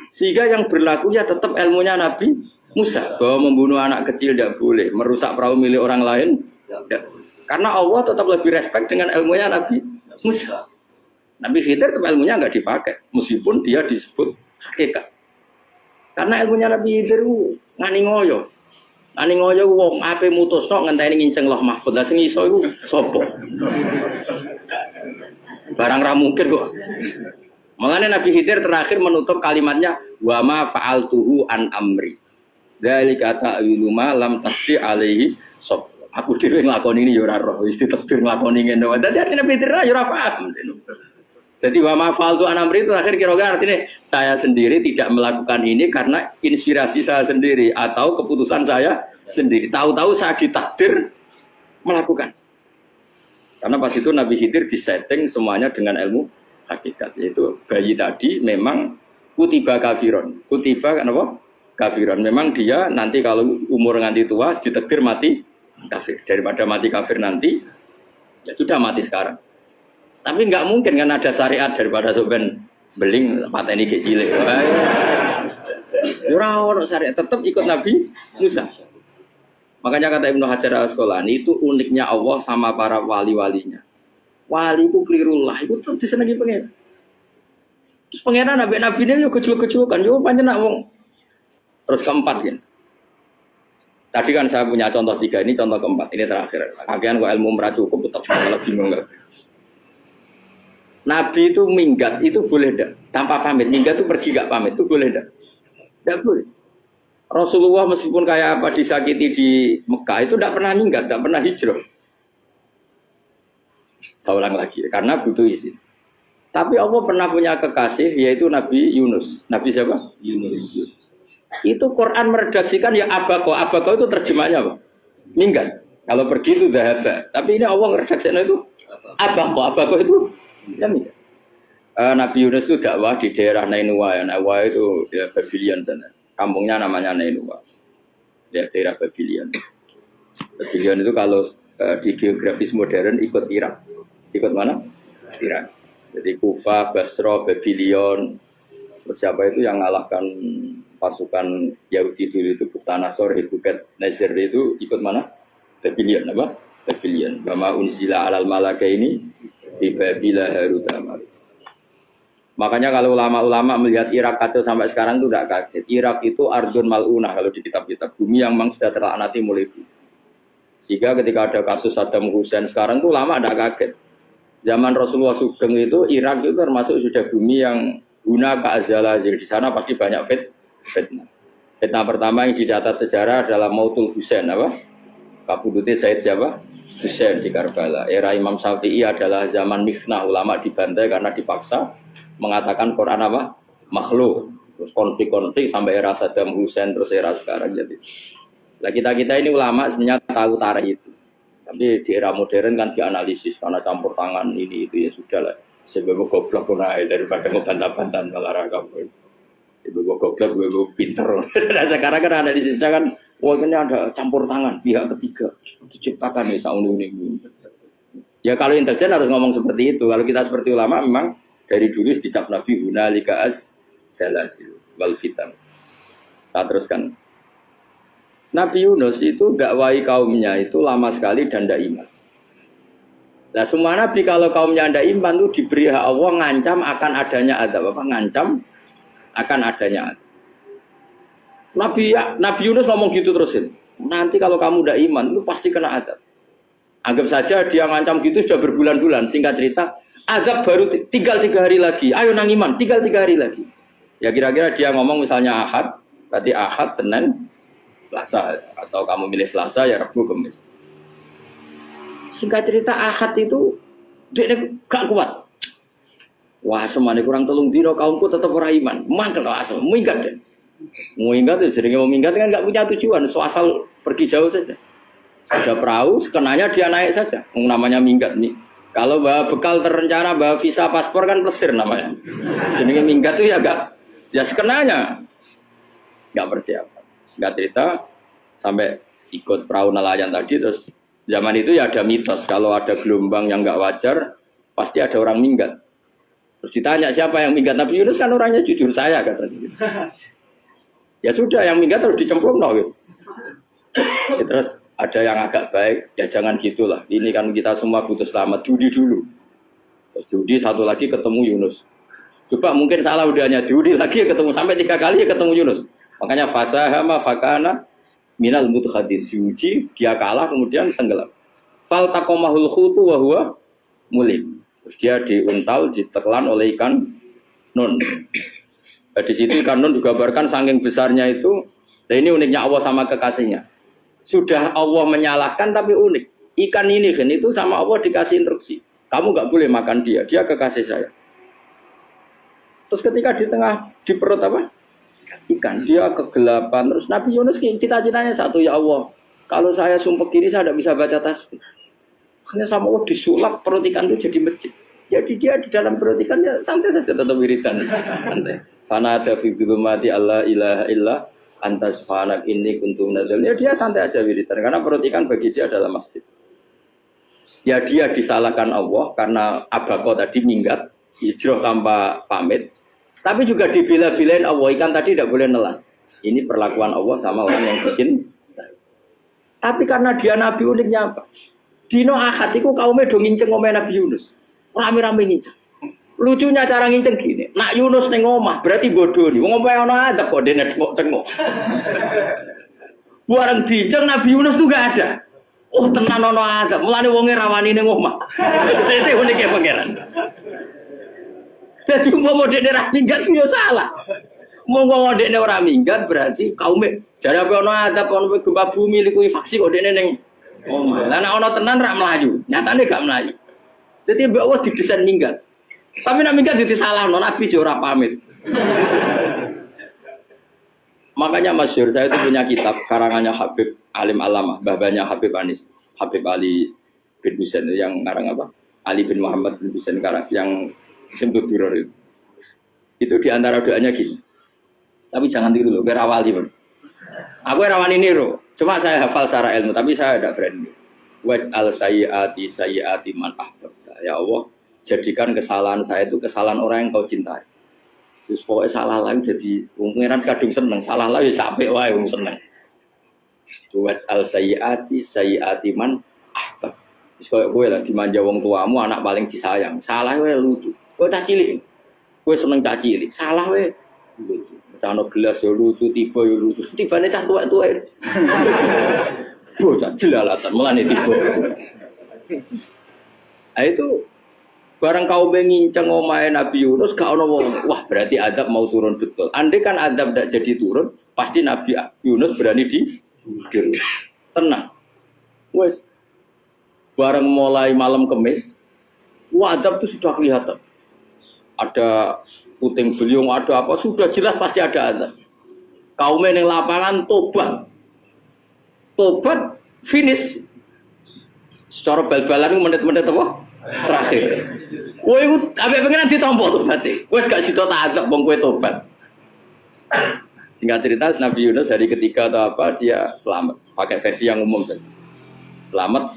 Sehingga yang berlaku ya tetap ilmunya Nabi Musa bahwa membunuh anak kecil tidak boleh, merusak perahu milik orang lain tidak. Karena Allah tetap lebih respect dengan ilmunya Nabi Musa. Nabi Khidir tetap ilmunya nggak dipakai, meskipun dia disebut hakikat. Karena ilmunya Nabi Khidir ngani ngoyo. Ngani ngoyo wong ape mutusno ngenteni nginceng Loh Mahfud. Lah sing iso iku sapa? Barang ra mungkin kok. Makanya Nabi Khidir terakhir menutup kalimatnya wa ma fa'altuhu an amri. Dari kata ilmu lam tasdi alaihi sob. Aku dhewe nglakoni ini ya ora roh, wis ditakdir nglakoni ngene. Dadi artine Peter ya ora paham. Jadi wa mafal tu anamri itu akhir kira-kira artinya saya sendiri tidak melakukan ini karena inspirasi saya sendiri atau keputusan saya sendiri. Tahu-tahu saya ditakdir melakukan. Karena pas itu Nabi Khidir disetting semuanya dengan ilmu hakikat. Yaitu bayi tadi memang kutiba kafiron. Kutiba kan apa? Kafiron. Memang dia nanti kalau umur nganti tua ditakdir mati kafir. Daripada mati kafir nanti, ya sudah mati sekarang. Tapi nggak mungkin kan ada syariat daripada soben beling pateni gek cilik. Ora ono syariat, tetap ikut Nabi Musa. Makanya kata Ibnu Hajar Al-Asqalani itu uniknya Allah sama para wali-walinya. Wali itu kelirullah, itu tetap disenangi pengen. Terus pengenan nabi ini yo kecil-kecilan, yo pancen nak wong. Terus keempat kan. Tadi kan saya punya contoh 3, ini contoh keempat, ini terakhir. Akhirnya kok ilmu merah cukup tetap malah bingung enggak. Nabi itu minggat itu boleh enggak? Tanpa pamit, minggat itu pergi enggak pamit, itu boleh enggak? Enggak boleh. Rasulullah meskipun kayak apa disakiti di Mekah itu tidak pernah minggat, tidak pernah hijrah. Saya ulang lagi, karena butuh izin. Tapi Allah pernah punya kekasih, yaitu Nabi Yunus. Nabi siapa? Yunus. Itu Quran meredaksikan ya abako. Abako itu terjemahnya apa? Minggat. Kalau pergi itu dahaba. Tapi ini Allah meredaksikan itu abako. Abako itu ya minggat. Nabi Yunus itu dakwah di daerah Nainua. Nainua itu ya Babylon sana. Kampungnya namanya Nainua. Ya, daerah Babylon. Babylon itu kalau di geografis modern ikut Irak. Ikut mana? Irak. Jadi Kufa, Basra, Babylon. Terus siapa itu yang ngalahkan pasukan Yahudi dulu itu Buktanasor, Hebuket, Nazir itu ikut mana? Babylon apa? Babylon. Bama unsila alal malaka ini di Babila Harutama. Makanya kalau ulama-ulama melihat Irak kacau sampai sekarang itu tidak kaget. Irak itu ardun mal'unah kalau di kitab-kitab, bumi yang memang sudah terlaknati mulai dulu. Sehingga ketika ada kasus Saddam Hussein sekarang itu ulama tidak kaget. Zaman Rasulullah Sugeng itu Irak itu termasuk sudah bumi yang guna keazala. Jadi di sana pasti banyak fitnah. Fitnah pertama yang dicatat sejarah adalah Mautul Husain apa? Kabudutnya Said siapa? Husain di Karbala. Era Imam Syafi'i adalah zaman mifnah, ulama dibantai karena dipaksa mengatakan Quran apa? Makhluk. Terus konflik-konflik sampai era Saddam Hussein terus era sekarang jadi. Nah kita ini ulama sebenarnya tahu tarikh itu. Tapi di era modern kan dianalisis karena campur tangan ini itu ya sudah lah. Sebab goblok pun aja daripada ngebantah-bantah olahraga. Ibu goblok, gue pinter. Nah, sekarang kan analisisnya kan, wah ini ada campur tangan pihak ketiga diciptakan nih sound ini. Ya kalau intelijen harus ngomong seperti itu. Kalau kita seperti ulama memang dari dulu dicap Nabi hunalika az-zalazil wal fitan. Saya teruskan. Nabi Yunus itu dakwai kaumnya itu lama sekali dan tidak iman. Nah semua nabi kalau kaumnya tidak iman itu diberi hak Allah ngancam akan adanya azab. Apa ngancam akan adanya azab. Nabi Yunus ngomong gitu terusin. Nanti kalau kamu tidak iman itu pasti kena azab. Anggap saja dia ngancam gitu sudah berbulan-bulan. Singkat cerita azab baru tinggal 3 hari lagi. Ayo nang iman tinggal 3 hari lagi. Ya kira-kira dia ngomong misalnya Ahad. Berarti Ahad, Senin, Selasa, atau kamu milih Selasa ya Rabu, Kamis. Singkat cerita Ahad itu dia gak kuat. Wah semane kurang 3 dino kaumku tetap ora iman. Mangkel asal minggat deh. Minggat itu jadi mau minggat kan gak punya tujuan, so asal pergi jauh saja. Ada perahu, sekenanya dia naik saja. Namanya minggat nih. Kalau bawa bekal terencana, bawa visa paspor kan plesir namanya. Jadi minggat itu ya gak, ya sekenanya gak persiapan. Singkat cerita sampai ikut perahu nelayan tadi terus zaman itu ya ada mitos kalau ada gelombang yang nggak wajar pasti ada orang minggat. Terus ditanya siapa yang minggat, Nabi Yunus kan orangnya jujur saya katanya. Ya sudah yang minggat harus dicemplung gitu. Ya, terus ada yang agak baik ya jangan gitulah. Ini kan kita semua butuh selamat, judi dulu. Terus judi satu lagi ketemu Yunus. Coba mungkin salah udahnya judi lagi ketemu sampai 3 kali ya ketemu Yunus. Makanya fasahama fakana minal mutkhadis yuji dia kalah kemudian tenggelam. Fal taqamahul khutu wa huwa mulim. Terus dia diuntal ditelan oleh ikan nun. Di situ ikan nun digambarkan saking besarnya itu. Dan ini uniknya Allah sama kekasihnya. Sudah Allah menyalahkan tapi unik. Ikan ini kan itu sama Allah dikasih instruksi. Kamu nggak boleh makan dia kekasih saya. Terus ketika di tengah di perut apa? Ikan dia kegelapan terus Nabi Yunus cita-citanya satu ya Allah kalau saya sumpah kiri saya tidak bisa baca tasbih hanya sama Allah disulap perut ikan itu jadi masjid jadi dia di dalam perut ikan ya santai saja tetap wiridan santai Fanada fi dzulumati alla ilaha illa anta subhanak inni kuntu minadz zalimin. Ya dia santai aja wiridan karena perut ikan bagi dia adalah masjid. Ya dia disalahkan Allah karena abako tadi minggat hijrah tanpa pamit. Tapi juga dibela-belain Allah ikan tadi tidak boleh nelan. Ini perlakuan Allah sama orang yang bikin. Tapi karena dia nabi uniknya apa? Dino Ahad itu kaumnya do nginceng omah Nabi Yunus. Rame-rame nginceng. Lucunya cara nginceng gini. Nak Yunus ning omah berarti bodoh nih. Wong omahe ana adab kok dene tengok-tengok. Bareng dinceng Nabi Yunus tuh gak ada. Oh tenan ana adab. Mulane wonge rawani ning omah. Itu unike pangeran. Jadi umpama dekne ra minggat yo salah. Umpama dekne ora minggat berarti kaume jare apa ana adab ono gempa bumi liku faksi kok dekne ning omah. Lah nek ana tenan ra mlayu, nyatane gak mlayu. Dadi mbok Allah didesain minggat. Tapi nek minggat disalahno Nabi yo ora pamit. Makanya masyhur saya itu punya kitab karangannya Habib Alim Alamah, babanya Habib Anis, Habib Ali bin Husain yang ngarang apa? Ali bin Muhammad bin Husain karang yang disebut Duror itu. Itu diantara doanya gini. Tapi jangan tiru loh, kerawali pun. Aku rawani niru. Cuma saya hafal secara ilmu, tapi saya tidak berani. Waj'al sayyiati man ahbabta. Ya Allah, jadikan kesalahan saya itu kesalahan orang yang kau cintai. Terus pokoknya salah lagi jadi pengiran kadung seneng, salah lagi sampai wae wong seneng. Waj'al sayyiati man ahbab. Terus kowe lah dimanja wong tuamu, anak paling disayang. Salah wae lucu. Kowe tak cilik. Kowe seneng tak cilik. Salah wae lucu. Cano gelas yo lucu, tiba yo lucu. Tibane cah tuwek-tuwek. Bocah jelalatan mulane tiba. Ah itu barang kau nginceng omahe Nabi Yunus gak ono wong. Wah, berarti adab mau turun betul. Andai kan adab tidak jadi turun, pasti Nabi Yunus berani di tenang. Wes bareng mulai malam Kamis, wah adab itu sudah kelihatan. Ada puting beliung, ada apa, sudah jelas pasti ada azab. Kaum yang lapangan tobat finish. Secara bal-balan menit-menit apa? Terakhir. Woi, abe pengen ditampa tobaté. Wes gak sida tak azab wong kowe tobat. Singkat cerita Nabi Yunus hari ketiga atau apa dia selamat. Pakai versi yang umum saja. Selamat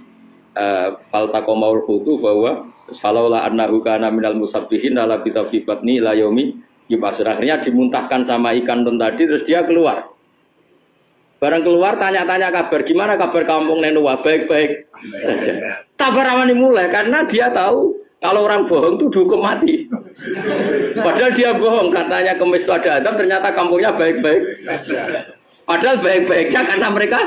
faltaqamaul hutu bahwa falaula annahu kana minal musabbihin la bi batni la yaumi yubasir. Akhirnya dimuntahkan sama ikan tun tadi terus dia keluar. Barang keluar tanya-tanya kabar gimana kabar kampung Nenua baik-baik saja. Tabar awani mulai karena dia tahu kalau orang bohong itu dihukum mati. Padahal dia bohong katanya Kemis itu ada adab ternyata kampungnya baik-baik. Padahal baik-baiknya karena mereka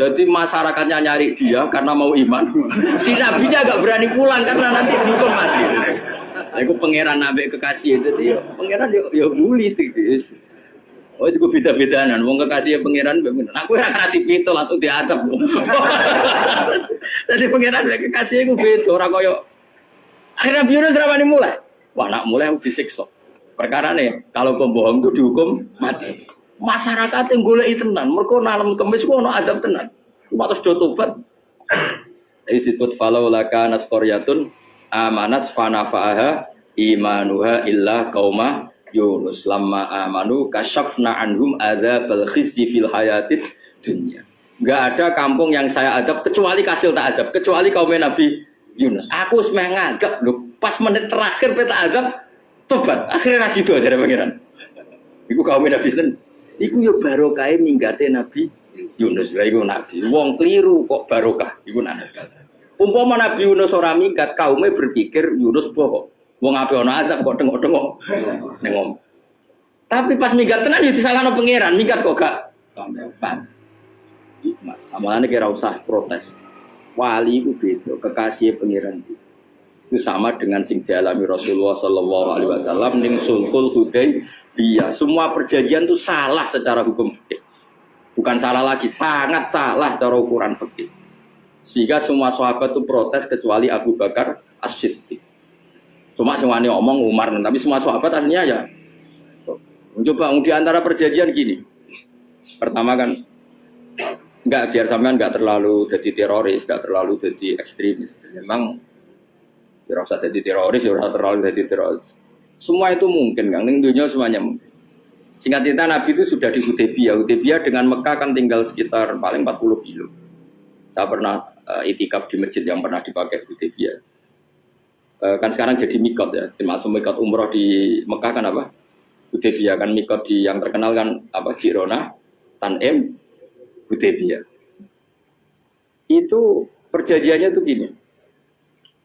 jadi masyarakatnya nyari dia karena mau iman. Si nabinya agak berani pulang karena nanti dihukum mati. Aku pangeran nabi kekasih itu dia. Pangeran dia bully itu. Oh itu beda-bedaan. Wong kekasih pangeran. Aku yang kena dipitol atau diadab. Jadi pangeran kekasih itu beda. Orang koyo. Akhirnya Yunus ramai mulai. Wah nak mulai aku disiksa. Perkara nih kalau pembohong itu dihukum mati. Masyarakat yang golek tenan, mereka nalam Kemis ku ono azab tenan. Cuma terus do tobat. Disebut falau laka nasqaryatun amanat fanafa'aha imanuha illa qauma Yunus lamma amanu kasyafna anhum adzabal khizyi fil hayatid dunya. Enggak ada kampung yang saya adab kecuali kasil tak adab, kecuali kaum Nabi Yunus. Aku wis nganggep lho, pas menit terakhir peta adab tobat. Akhirnya rasido dari pangeran. Iku kaum Nabi Yunus. Iku yo barokah minggate Nabi Yunus. Lah iku nabi. Wong kliru kok barokah. Iku nabi. Umpama Nabi Yunus ora minggat, kaume berpikir Yunus bohong. Wong ape ana azab kok tengok-tengok ning omah. Tapi pas minggat tenan yo disalahno pangeran, minggat kok gak paham. Amalane kira usah protes. Wali iku beda, kekasih pangeran itu sama dengan sing dialami Rasulullah sallallahu alaihi wasallam ning Sulhul Hudaybiyah. Semua perjanjian itu salah secara hukum fikih. Bukan salah lagi, sangat salah secara ukuran fikih. Sehingga semua sahabat itu protes kecuali Abu Bakar As-Siddiq. Cuma semuanya omong Umar, tapi semua sahabat akhirnya ya mencoba di antara perjanjian gini. Pertama kan enggak biar sampean enggak terlalu jadi teroris, enggak terlalu jadi ekstremis. Memang tidak usah jadi teroris, tidak usah terlalu jadi teroris. Semua itu mungkin, Kang. Ning dunia semuanya mungkin. Singkat cerita Nabi itu sudah di Hudaybiyah. Hudaybiyah dengan Mekah kan tinggal sekitar paling 40 kilo. Saya pernah itikaf di masjid yang pernah dipakai Hudaybiyah. Kan sekarang jadi mikot ya, termasuk mikot umroh di Mekah kan apa? Hudaybiyah kan mikot di yang terkenal kan apa? Jirona, Tanim, Hudaybiyah. Itu perjanjiannya tuh gini.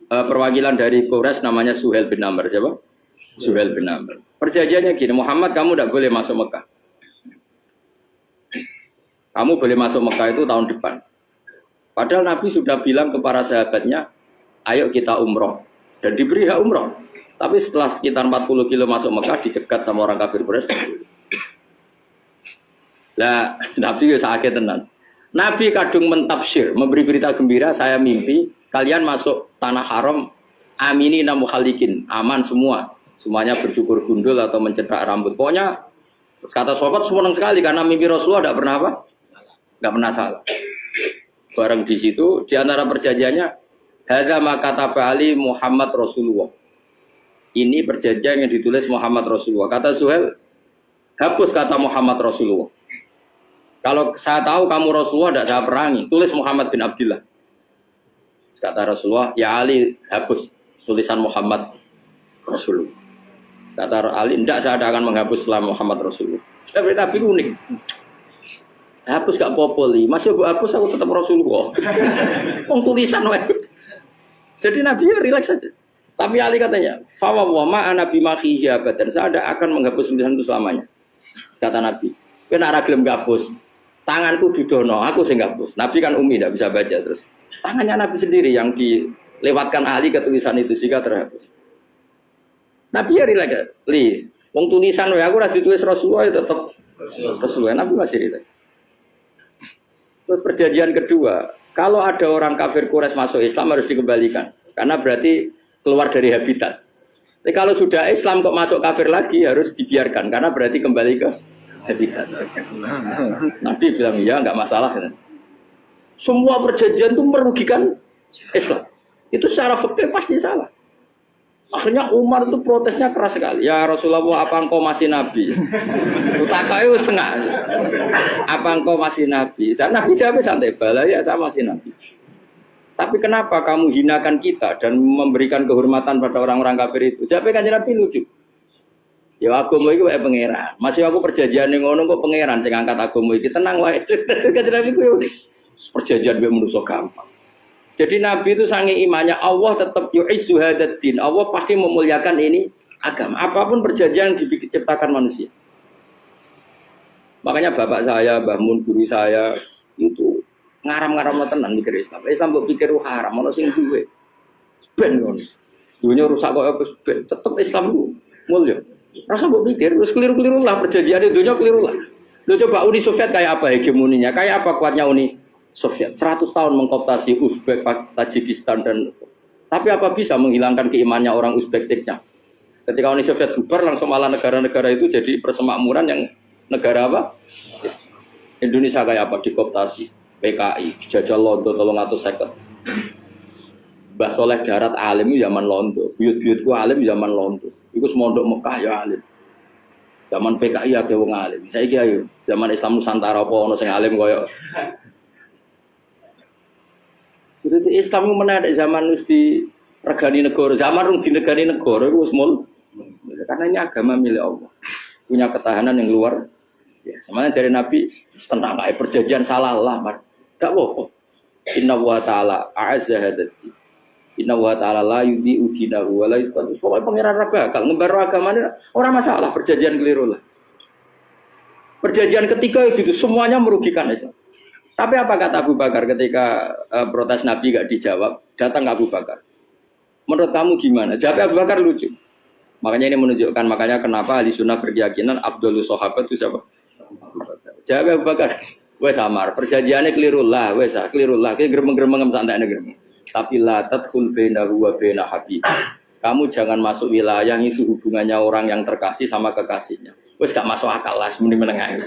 Perwakilan dari Quraisy namanya Suhail bin Amr, siapa? Suhail bin Amr. Perjanjiannya gini, Muhammad kamu tidak boleh masuk Mekah. Kamu boleh masuk Mekah itu tahun depan. Padahal Nabi sudah bilang ke para sahabatnya, ayo kita umroh. Dan diberi hak umroh. Tapi setelah sekitar 40 kilo masuk Mekah, dicegat sama orang kafir Quraisy. Lah, Nabi ya sakit tenan. Nabi kadung mentafsir, memberi berita gembira, saya mimpi, kalian masuk tanah haram, aminina mukhalikin, aman semua. Semuanya bercukur gundul atau mencedrak rambut. Pokoknya kata sahabat senang sekali karena mimpi Rasulullah tidak pernah apa? Tidak pernah salah. Bareng di situ di antara perjanjiannya hadza ma kataba ali Muhammad Rasulullah. Ini perjanjian yang ditulis Muhammad Rasulullah. Kata Suhail, hapus kata Muhammad Rasulullah. Kalau saya tahu kamu Rasulullah tidak saya perangi, tulis Muhammad bin Abdullah. Kata Rasulullah, ya Ali hapus tulisan Muhammad Rasulullah. Kata Ali, tidak saya akan menghapus setelah Muhammad Rasulullah. Tapi Nabi unik. Hapus gak popoli, masih aku hapus aku tetap Rasulullah. Wong tulisan wae. Jadi Nabi ya rileks saja. Tapi Ali katanya, fa wa ma ana bi makhihi abadan. Saya tidak akan menghapus tulisan itu selamanya. Kata Nabi, kowe nek ora gelem hapus, tanganku didono, aku sing hapus. Nabi kan umi tidak bisa baca terus. Tangannya Nabi sendiri yang dilewatkan Ali ke tulisan itu sehingga terhapus. Nabi ya rileks, wong tulisan wae aku ora ditulis Rasulullah ya tetap Rasulullah. Nabi masih rileks. Terus perjanjian kedua, kalau ada orang kafir Quraisy masuk Islam harus dikembalikan karena berarti keluar dari habitat. Tapi kalau sudah Islam kok masuk kafir lagi harus dibiarkan karena berarti kembali ke habitat. Nabi bilang ya nggak masalah. Semua perjanjian itu merugikan Islam. Itu secara fikih pasti salah. Akhirnya Umar itu protesnya keras sekali. Ya Rasulullah, apa engkau masih Nabi? Utakai sengak. Apa engkau masih Nabi? Dan Nabi jawab santai, bala ya saya masih Nabi. Tapi kenapa kamu hinakan kita dan memberikan kehormatan pada orang-orang kafir itu? Jawab kan Nabi lucu. Ya agama itu kayak pangeran. Masih aku perjanjian yang ngono kok pangeran sing angkat agama iki tenang wae. Kan Nabi ku perjanjian be manusa gampang. Jadi Nabi itu sange imannya Allah tetap yu'izzu hadzal din. Allah pasti memuliakan ini agama. Apapun perjanjian yang diciptakan manusia. Makanya bapak saya, Mbah Mun guru saya itu ngaram-ngaram tenan mikir Islam. Islam mbok pikir haram, ono sing duwe. Ben ngono. Dunya rusak kok ben tetep Islam ku mulya. Rasa mbok pikir wis keliru-keliru lah perjanjian dunya keliru lah. Lho coba Uni Soviet kayak apa hegemoninya? Kayak apa kuatnya Uni Soviet 100 tahun mengkooptasi Uzbek, Tajikistan dan tapi apa bisa menghilangkan keimannya orang Uzbek Ceknya? Ketika Uni Soviet bubar langsung malah negara-negara itu jadi persemakmuran yang negara apa? Indonesia kayak apa dikooptasi PKI, dijajah Londo 350. Mbah Soleh Darat alim zaman Londo, buyut-buyutku alim zaman Londo. Iku semondok Mekah ya alim. Zaman PKI akeh wong alim. Saiki ayo zaman Islam Nusantara apa ono sing alim koyo jadi Islam itu menarik zaman wis di regani negara, zaman rung di negani negara itu semul. Karena ini agama milik Allah, punya ketahanan yang luar. Ya, semuanya dari Nabi tentang perjanjian salah lah, gak apa-apa. Inna wa ta'ala a'azza hadati. Inna wa ta'ala la yudi udinahu wa la yudhi. Pokoknya pengiran raga, kalau ngebar agama ini orang masalah perjanjian keliru lah. Perjanjian ketiga itu semuanya merugikan Islam. Tapi apa kata Abu Bakar ketika protes Nabi gak dijawab, datang Abu Bakar. Menurut kamu gimana? Jawab Abu Bakar lucu. Makanya ini menunjukkan makanya kenapa ahli sunnah berkeyakinan Abdul Sahabat itu siapa? Abu Bakar. Jawab Abu Bakar. Wes samar, perjanjiannya keliru lah, wes keliru lah. Kayak geremeng-geremeng santai geremeng. Tapi la tadkhul bainahu wa baina habib. Kamu jangan masuk wilayah yang itu hubungannya orang yang terkasih sama kekasihnya. Wes gak masuk akal lah, semuanya menengah.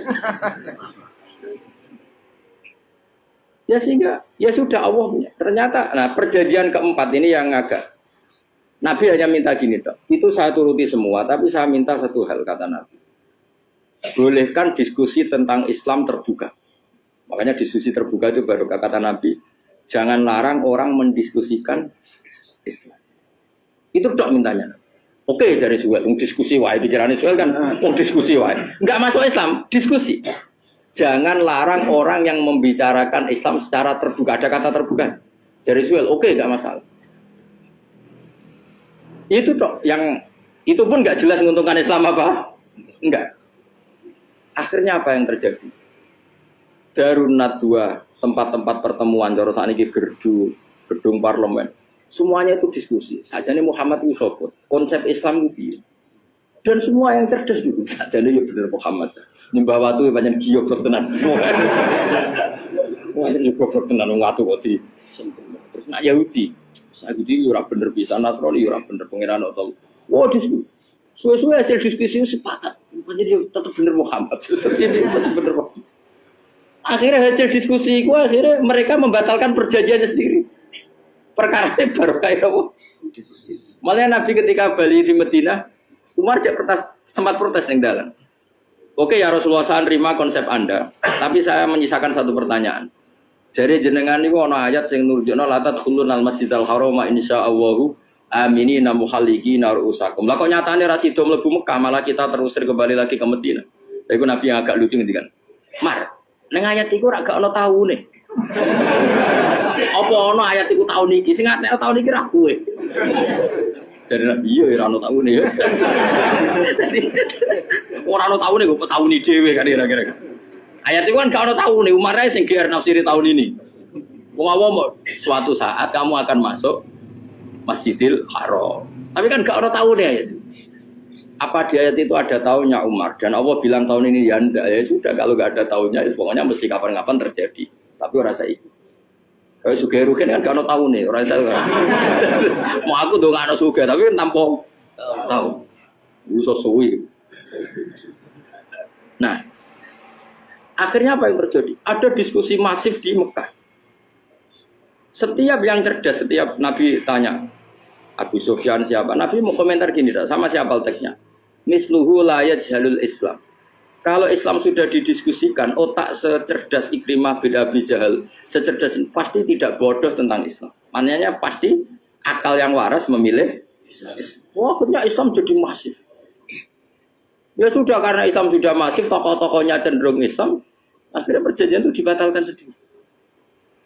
Ya sehingga ya sudah Allah punya. Ternyata nah perjanjian keempat ini yang agak Nabi hanya minta gini toh. Itu saya turuti semua, tapi saya minta satu hal kata Nabi. Bolehkan diskusi tentang Islam terbuka. Makanya diskusi terbuka itu baru kata Nabi. Jangan larang orang mendiskusikan Islam. Itu dok mintanya. Oke, dari Suwel, diskusi wae pikirannya Suwel kan, diskusi wae. Enggak masuk Islam, diskusi. Jangan larang orang yang membicarakan Islam secara terbuka. Ada kata terbuka. Dari Suwel, oke, enggak masalah. Itu dok, yang itu pun enggak jelas menguntungkan Islam apa? Enggak. Akhirnya apa yang terjadi? Darun Nadwa, tempat-tempat pertemuan, cara saat ini gedung parlemen. Semuanya itu diskusi. Sajane Muhammad itu sopot. Konsep Islam itu. Dan semua yang cerdas dulu. Sajane ya benar Muhammad. Nyembah watu banyak giok tenan. Wah, ini goblok tenan watu kok di. Terus nak Yahudi. Yahudi ora bener bisa, Nasrani ora bener pangeran atau. Wah, diskusi. Suwe-suwe hasil diskusi sepakat. Jadi tetap bener Muhammad. Tetap bener Muhammad. Akhirnya hasil diskusi itu akhirnya mereka membatalkan perjanjiannya sendiri. Perkara baru kayak apa? Malah Nabi ketika balik di Madinah, Umar sempat protes yang dalam. Oke ya Rasulullah, saya terima konsep Anda, tapi saya menyisakan satu pertanyaan. Jadi jenengan itu ada ayat yang nurjuna latat khulun al masjidal haram insyaallahu aminina muhallikina ru'usakum. Lah kok nyatane ra sida mlebu Mekah, malah kita terusir kembali lagi ke Madinah. Lha iku Nabi yang agak lucu ngendikan. Mar, ning ayat iku ra gak ono taune. Apa ono ayat iku tahun iki sing ngatene tahun iki ra kowe. Dari Nabi iya ora ono taune ya. Ora ono taune kok tahun iki dhewe kan kira-kira. Ayat itu kan gak ono taune, Umar ae sing GR nafsiri tahun ini. Wong suatu saat kamu akan masuk Masjidil Haram. Tapi kan gak ono taune ayat. Apa di ayat itu ada tahunnya Umar dan Allah bilang tahun ini ya enggak, ya sudah kalau gak ada tahunnya ya pokoknya mesti kapan-kapan terjadi. Tapi ora saiki. Kayak sugih rugen kan gak ono taune, ora iso. Mau aku ndong ana sugih tapi tanpa tahu. Iso suwi. Nah, akhirnya apa yang terjadi? Ada diskusi masif di Mekah. Setiap yang cerdas, setiap Nabi tanya, Abu Sufyan siapa? Nabi mau komentar gini, sama siapa teksnya? Misluhu la yajhalul Islam. Kalau Islam sudah didiskusikan, otak secerdas Ikrimah bin Abi Jahal, secerdas pasti tidak bodoh tentang Islam. Maknanya pasti akal yang waras memilih Islam. Wah, akhirnya Islam jadi masif. Ya sudah, karena Islam sudah masif, tokoh-tokohnya cenderung Islam, akhirnya perjanjian itu dibatalkan sendiri.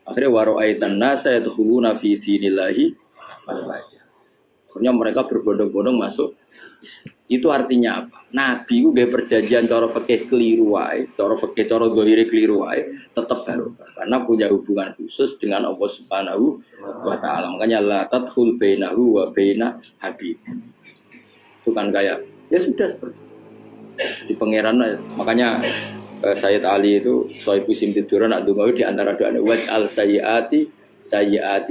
Akhirnya waro'aitan nasa yadkhuluna fi dinillahi afwaja. Akhirnya mereka berbondong-bondong masuk. Itu artinya apa? Nabi itu gak perjanjian cara fikih keliru wae, cara fikih cara zahire keliru wae, tetap barokah karena punya hubungan khusus dengan Allah Subhanahu wa taala. Makanya la tadkhul bainahu wa baina habib. Itu kan kayak ya sudah seperti di pangeran. Makanya Sayyid Ali itu Sohibu Simtiduran nak dungawi di antara doanya waj al sayyati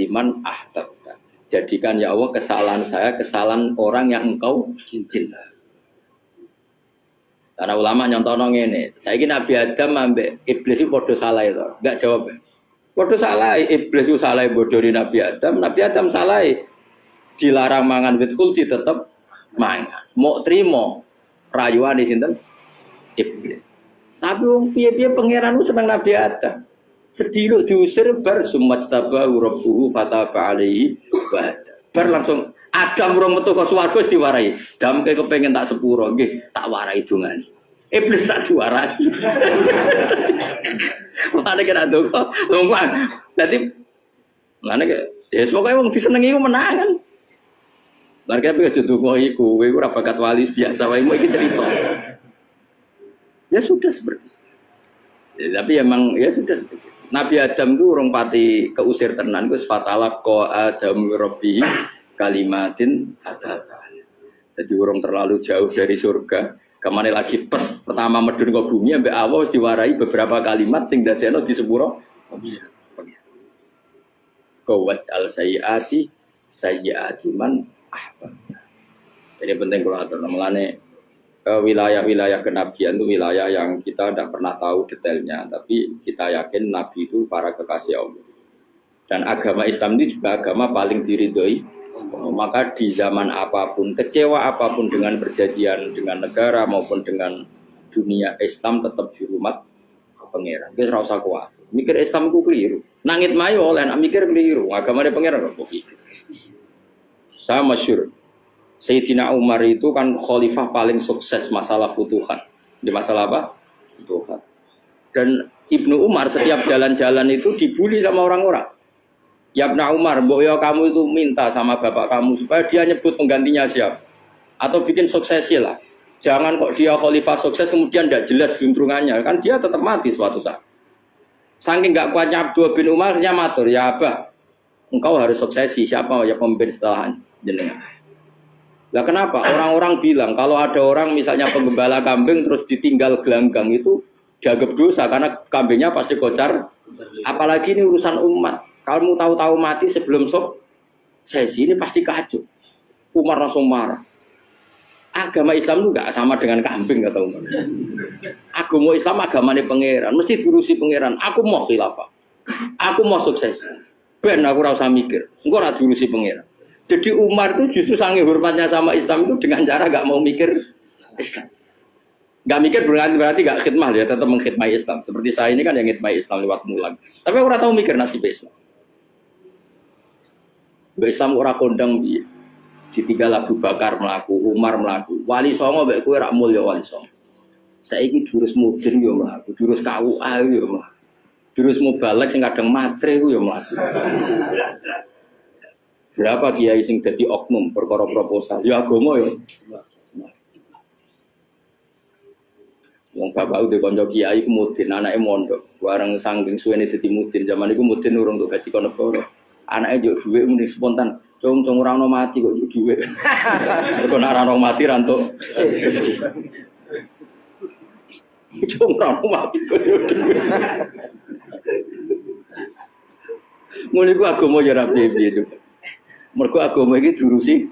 man ahtabta. Jadikan ya Allah kesalahan saya kesalahan orang yang engkau cinta. Karena ulama nyontono ngene, saiki Nabi Adam ambek iblis itu padha salah itu. Enggak jawab. Padha salah, iblis itu salah bodoni Nabi Adam salah. Dilarang mangan wit khuldi tetep mangan. Mau trimo rayuan di sinten? Iblis. Tapi wong piye-piye pangeran ku seneng Nabi Adam. Sediluk diusir bar sumajtabahu rabbuhu fataba alaihi wa bar langsung Adam urung metu ke swarga wis diwarai. Damke kepengin tak sepuro nggih, tak warai dongane. Iblis tak diwarai. Mane kira ndonga, lompat. Dadi ngene ke ya pokoke wong disenengi ku menangan. Lah kaya aja ndonga iku, kowe ora bakat wali biasa wae iki cerita. Ya sudah seperti itu. Ya, tapi emang ya sudah seperti itu. Nabi Adam itu urung pati keusir tenan ku fatala qa Adam rabbi kalimatin fataba. Jadi urung terlalu jauh dari surga. Kemana lagi pertama medun ke bumi ambek Allah diwarai beberapa kalimat sing dadekno di sepuro. Qawat al sayyati man ahbab. Jadi penting kalau atur namanya wilayah-wilayah kenabian itu wilayah yang kita tidak pernah tahu detailnya, tapi kita yakin Nabi itu para kekasih Allah. Dan agama Islam ini juga agama paling diridhoi Maka di zaman apapun, kecewa apapun dengan perjanjian dengan negara maupun dengan dunia, Islam tetap dihormat pangeran. Wis ora usah kuat. Mikir Islam ku keliru. Nangit mayo oleh nak mikir keliru. Agama pangeran kok pikir. Saya masyhur. Sayyidina Umar itu kan khalifah paling sukses masalah futuhat. Di masalah apa? Futuhat. Dan Ibnu Umar setiap jalan-jalan itu dibully sama orang-orang. Ya Ibnu Umar, mbok ya kamu itu minta sama bapak kamu supaya dia nyebut penggantinya siapa. Atau bikin suksesi lah. Jangan kok dia khalifah sukses kemudian tidak jelas juntrungannya. Kan dia tetap mati suatu saat. Saking nggak kuatnya Abdul bin Umar, dia matur, ya Abah, engkau harus suksesi. Siapa ya pemimpin setelah jenengan? Lah kenapa? Orang-orang bilang kalau ada orang misalnya penggembala kambing terus ditinggal gelanggang itu dianggap dosa karena kambingnya pasti kocar. Apalagi ini urusan umat. Kamu tahu-tahu mati sebelum sesi ini pasti kacau. Umar langsung marah. Agama Islam itu nggak sama dengan kambing kata Umar. Agama Islam agamanya pangeran, mesti diurusi pangeran. Aku mau khilafah, aku mau sukses. Ben aku rasa mikir, engkau ora diurusi pangeran. Jadi Umar itu justru sangat hormatnya sama Islam itu dengan cara nggak mau mikir Islam. Nggak mikir berarti nggak khidmah ya, tetap mengkhidmati Islam. Seperti saya ini kan yang khidmati Islam lewat mulang. Tapi aku ora tahu mikir nasib Islam. Islam ora kondang piye. Ditinggal Abu Bakar melaku, Umar melaku, Wali Songo mbek kowe rak mulya Wali Songo. Saiki jurus mudin yo mlaku, jurus KUA yo mlaku. Jurus mubalek sing kadang matre ku yo mlaku. Berapa kiai sing dadi oknum perkara proposal? Ya agama yo. Wong bapak udah kanca kiai ku mudin, anake mondok. Bareng sangking suwene dadi mudin, zaman iku mudin urung untuk gaji kono negara. Anake yo dhuwit muni spontan. Cung ora ono mati kok dhuwit. Kok ora ono mati ra entuk. Cung ora ono mati kok dhuwit. Mulai ku agama ya ra piye-piye juga. Mergo agama iki diurusi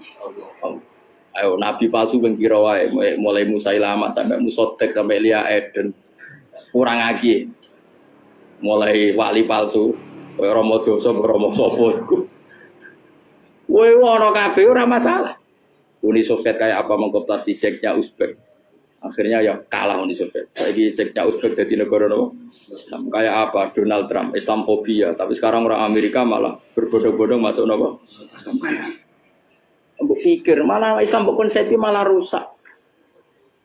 ayo nabi palsu ben kira wae mulai Musailama sampai Musotek sampai Lia Eden. Kurang lagi. Mulai wali palsu kaya Rama Dosa Rama sapa iku. Woi, ono kabeh ora masalah. Uni Soviet kayak apa mengkooptasi Ceknya Uzbek. Akhirnya ya kalah Uni Soviet. Saiki Ceknya Uzbek jadi negara nopo? Islam. Kayak apa? Donald Trump, Islamofobia. Tapi sekarang orang Amerika malah berbondong-bondong masuk nopo? Mbok pikir malah Islam konsepnya malah rusak.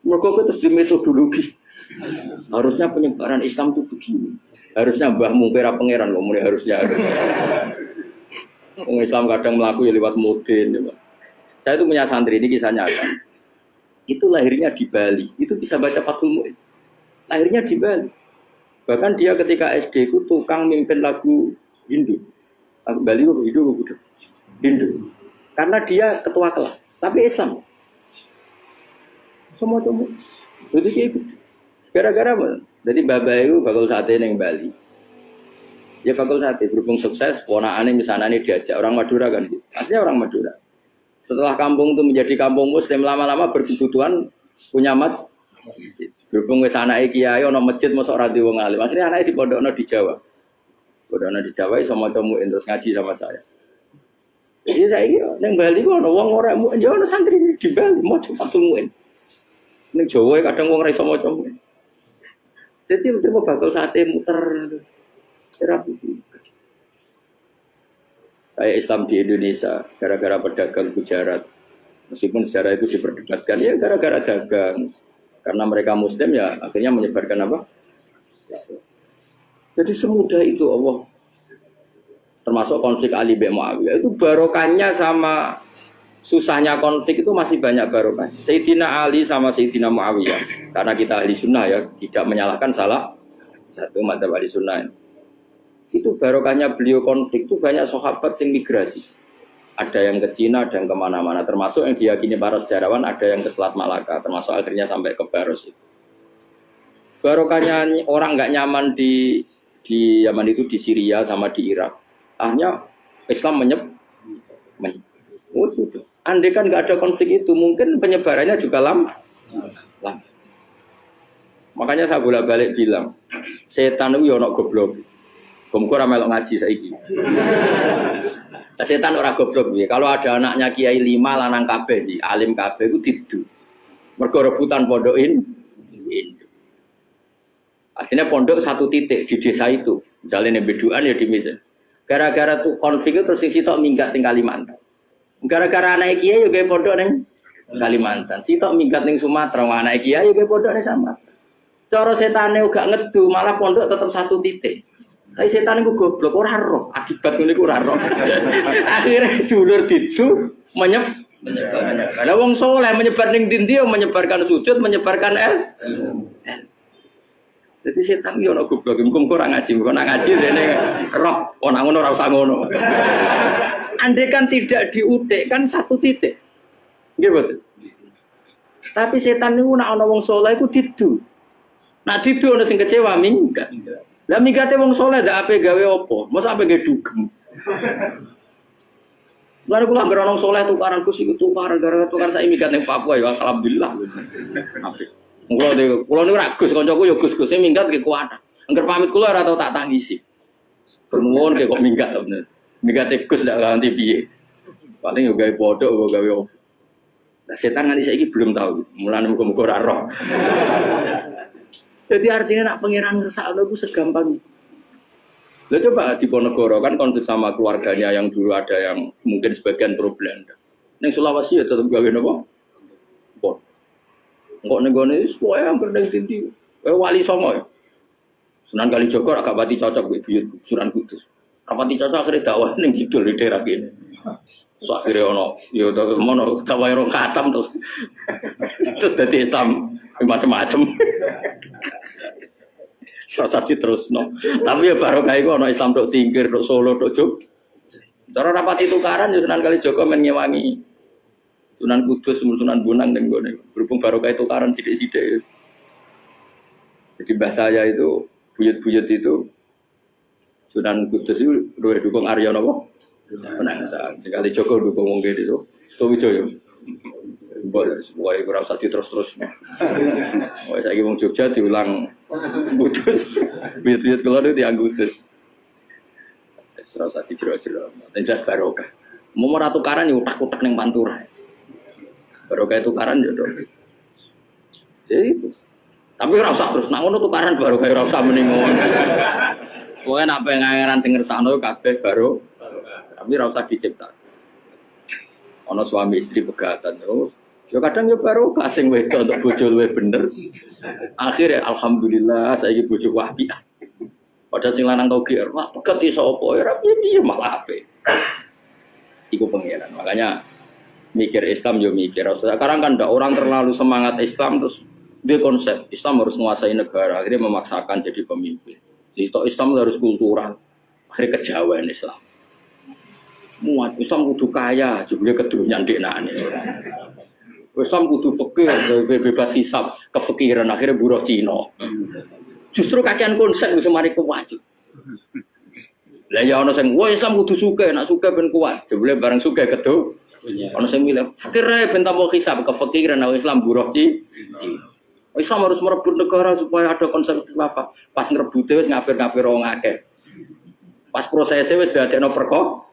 Mergo terus di metodologi. Harusnya penyebaran Islam itu begini. Harusnya mbahmu kira pangeran kok mulai harusnya. Orang Islam kadang melaku ya lewat mudin. Ya, saya itu punya santri, ini kisah nyata. Itu lahirnya di Bali. Itu bisa baca Fathul Mu'in. Lahirnya di Bali. Bahkan dia ketika SD itu tukang mimpin lagu Hindu. Lagu Bali itu Hindu. Karena dia ketua kelas. Tapi Islam. Semua itu. Jadi kayak gitu. Gara-gara jadi babay itu bakal sate yang Bali. Ya bakal sate berhubung sukses, ponakane misalnya ini diajak orang Madura kan, artinya orang Madura. Setelah kampung itu menjadi kampung Muslim lama-lama berkebutuhan punya masjid. Berhubung wis anake kiai ana masjid mosok ora diwong alim. Akhirnya anake dipondokno di Jawa. Pondokno di Jawa iso maca muin terus ngaji sama saya. Jadi saya iki ning Bali ku ana wong ora muin, ya ana santri di Bali maca Fathul Muin. Ning Jawa kadang wong ora iso maca muin. Jadi itu bakal sate muter. Kayak Islam di Indonesia gara-gara pedagang Gujarat, meskipun sejarah itu diperdebatkan ya gara-gara dagang, karena mereka Muslim ya akhirnya menyebarkan apa? Jadi semudah itu Allah. Termasuk konflik Ali bin Muawiyah itu barokahnya sama susahnya konflik itu masih banyak barokah. Sayyidina Ali sama Sayyidina Muawiyah, karena kita ahli sunnah ya tidak menyalahkan salah satu madzhab ahli sunnah. Itu barokahnya beliau konflik itu banyak sahabat yang migrasi. Ada yang ke Cina, ada yang kemana-mana. Termasuk yang diyakini para sejarawan ada yang ke Selat Malaka. Termasuk akhirnya sampai ke Baros itu. Barokahnya orang nggak nyaman di Yaman itu di Syria sama di Irak. Akhirnya Islam oh sudah. Andai kan nggak ada konflik itu, mungkin penyebarannya juga lama. Makanya saya bolak-balik bilang, setan itu ya ono goblok. Kok ora melok ngaji saiki. Setan ora goblok piye. Kalau ada anaknya kiai 5 lanang kabeh sih, alim kabeh iku didu. Mergo rebutan pondokin. Aslinya pondok satu titik di desa itu. Misalnya beduan ya di Medan. Gara-gara tuh konflik itu terus sing sitok minggat ning Kalimantan. Gara-gara anak kiai yo gawe pondok ning Kalimantan. Sitok minggat ning Sumatera, anak kiai yo gawe pondok ning Sumatera. Cara setane uga ngedu, malah pondok tetap satu titik. Tapi setan itu goblok, ora roh. Akibat ngene iku ora roh. Akhirnya dulur didu menyebar. Lah wong saleh menyebar ning ndi menyebarkan sujud, menyebarkan Jadi setan yo ono goblok, muga-muga ora ngaji, muga nak ngaji dene roh, ana ngono ora usah ngono. Andai kan tidak diutik kan satu titik. Nggih betul. Tapi setan niku nek ana wong saleh iku didu. Nak didu ana sing kecewa minggat. Lah mingate wong saleh ndak ape gawe apa? Mosok ape gawe dugem. Lalu kula anggere wong saleh tukaran Gus iku tukaran gara-gara tukaran sak minggat ning Papua ya alhamdulillah. Apik. Kula niku ra Gus kancaku ya Gus-Gus sing minggat ki kuat. Angger pamit kula ora tau tak tangisi. Bernuwun kok minggat bener. Mingate Gus ndak ganti piye. Paling yo gawe podok kok gawe opo. Lah setan nganti saiki belum tahu. Mulane muga-muga ora roh. Jadi artinya nak pangeran ngersakno iku segampang itu. Lah coba di Ponegoro kan konflik sama keluarganya yang dulu ada yang mungkin sebagian pro Belanda. Ning Sulawesi ya tetep gawe napa? Pon. Engko ning gone wis pokoke angger ning dindi. Wali Songo ya. Sunan Kalijaga agak pati cocok mbek buyut Sunan Kudus. Rapati cocok akhirnya dakwah ning kidul di daerah kene. So akhirnya ono ya mono dakwah ro khatam terus dadi Islam macam-macam. Sosati terus no. Tapi ya barokah iku ana Islam tok Tingkir, tok Solo, tok Jog. Cara rapati tukaran ya Sunan Kalijaga men ngewangi. Sunan Kudus, Sunan Bonang ning gone. Berhubung barokah tukaran sithik-sithik. Jadi bahasa saya itu buyut-buyut itu Sunan Kudus itu luwih dukung Arya napa? Penangsa. Sekali Joko dukung wong kene itu. Suwijaya. Wah, ora usah terus-terus. Wah, saiki wong Jogja diulang Kudus. Buyut-buyut kula itu dianggo Kudus. Ora usah dijero-jero. Jelas barokah. Mau ora tukaran yo utak-utak ning Pantura. Barokah tukaran yo to. Jadi tapi ora usah terus nak ngono tukaran barokah ora usah muni ngono. Kowe nak pengen sing ngersakno kabeh baro. Tapi ora usah dicipta. Ana suami istri pegatan terus. Ya kadang ya barokah sing wedok untuk bojo luwih bener. Akhirnya alhamdulillah saiki bojo wapiah. Padahal sing lanang tau GR, wah pegat iso apa ya piye malah apik. Iku pengiran. Makanya mikir Islam yo mikir. Sekarang kan ndak orang terlalu semangat Islam terus dia konsep Islam harus menguasai negara, akhirnya memaksakan jadi pemimpin. Jadi Islam harus kultural. Akhirnya kejauhan Islam. Muat Islam kudu kaya, jebule kedonyan deknane. Islam kudu fakir, bebas hisab, kefikiran akhirnya buruh Cina. Justru kakean konsep wis mari kuat. Lah ya ana sing wah Islam kudu sugih, nek sugih ben kuat. Jebule bareng sugih kedo. Ana sing milih fakir ae ben tambah hisab, kefikiran Islam buruh Cina. Islam harus merebut negara supaya ada konsep khilafah. Pas ngerebute wis ngafir-ngafir wong akeh. Pas prosesnya wis dadekno perkara.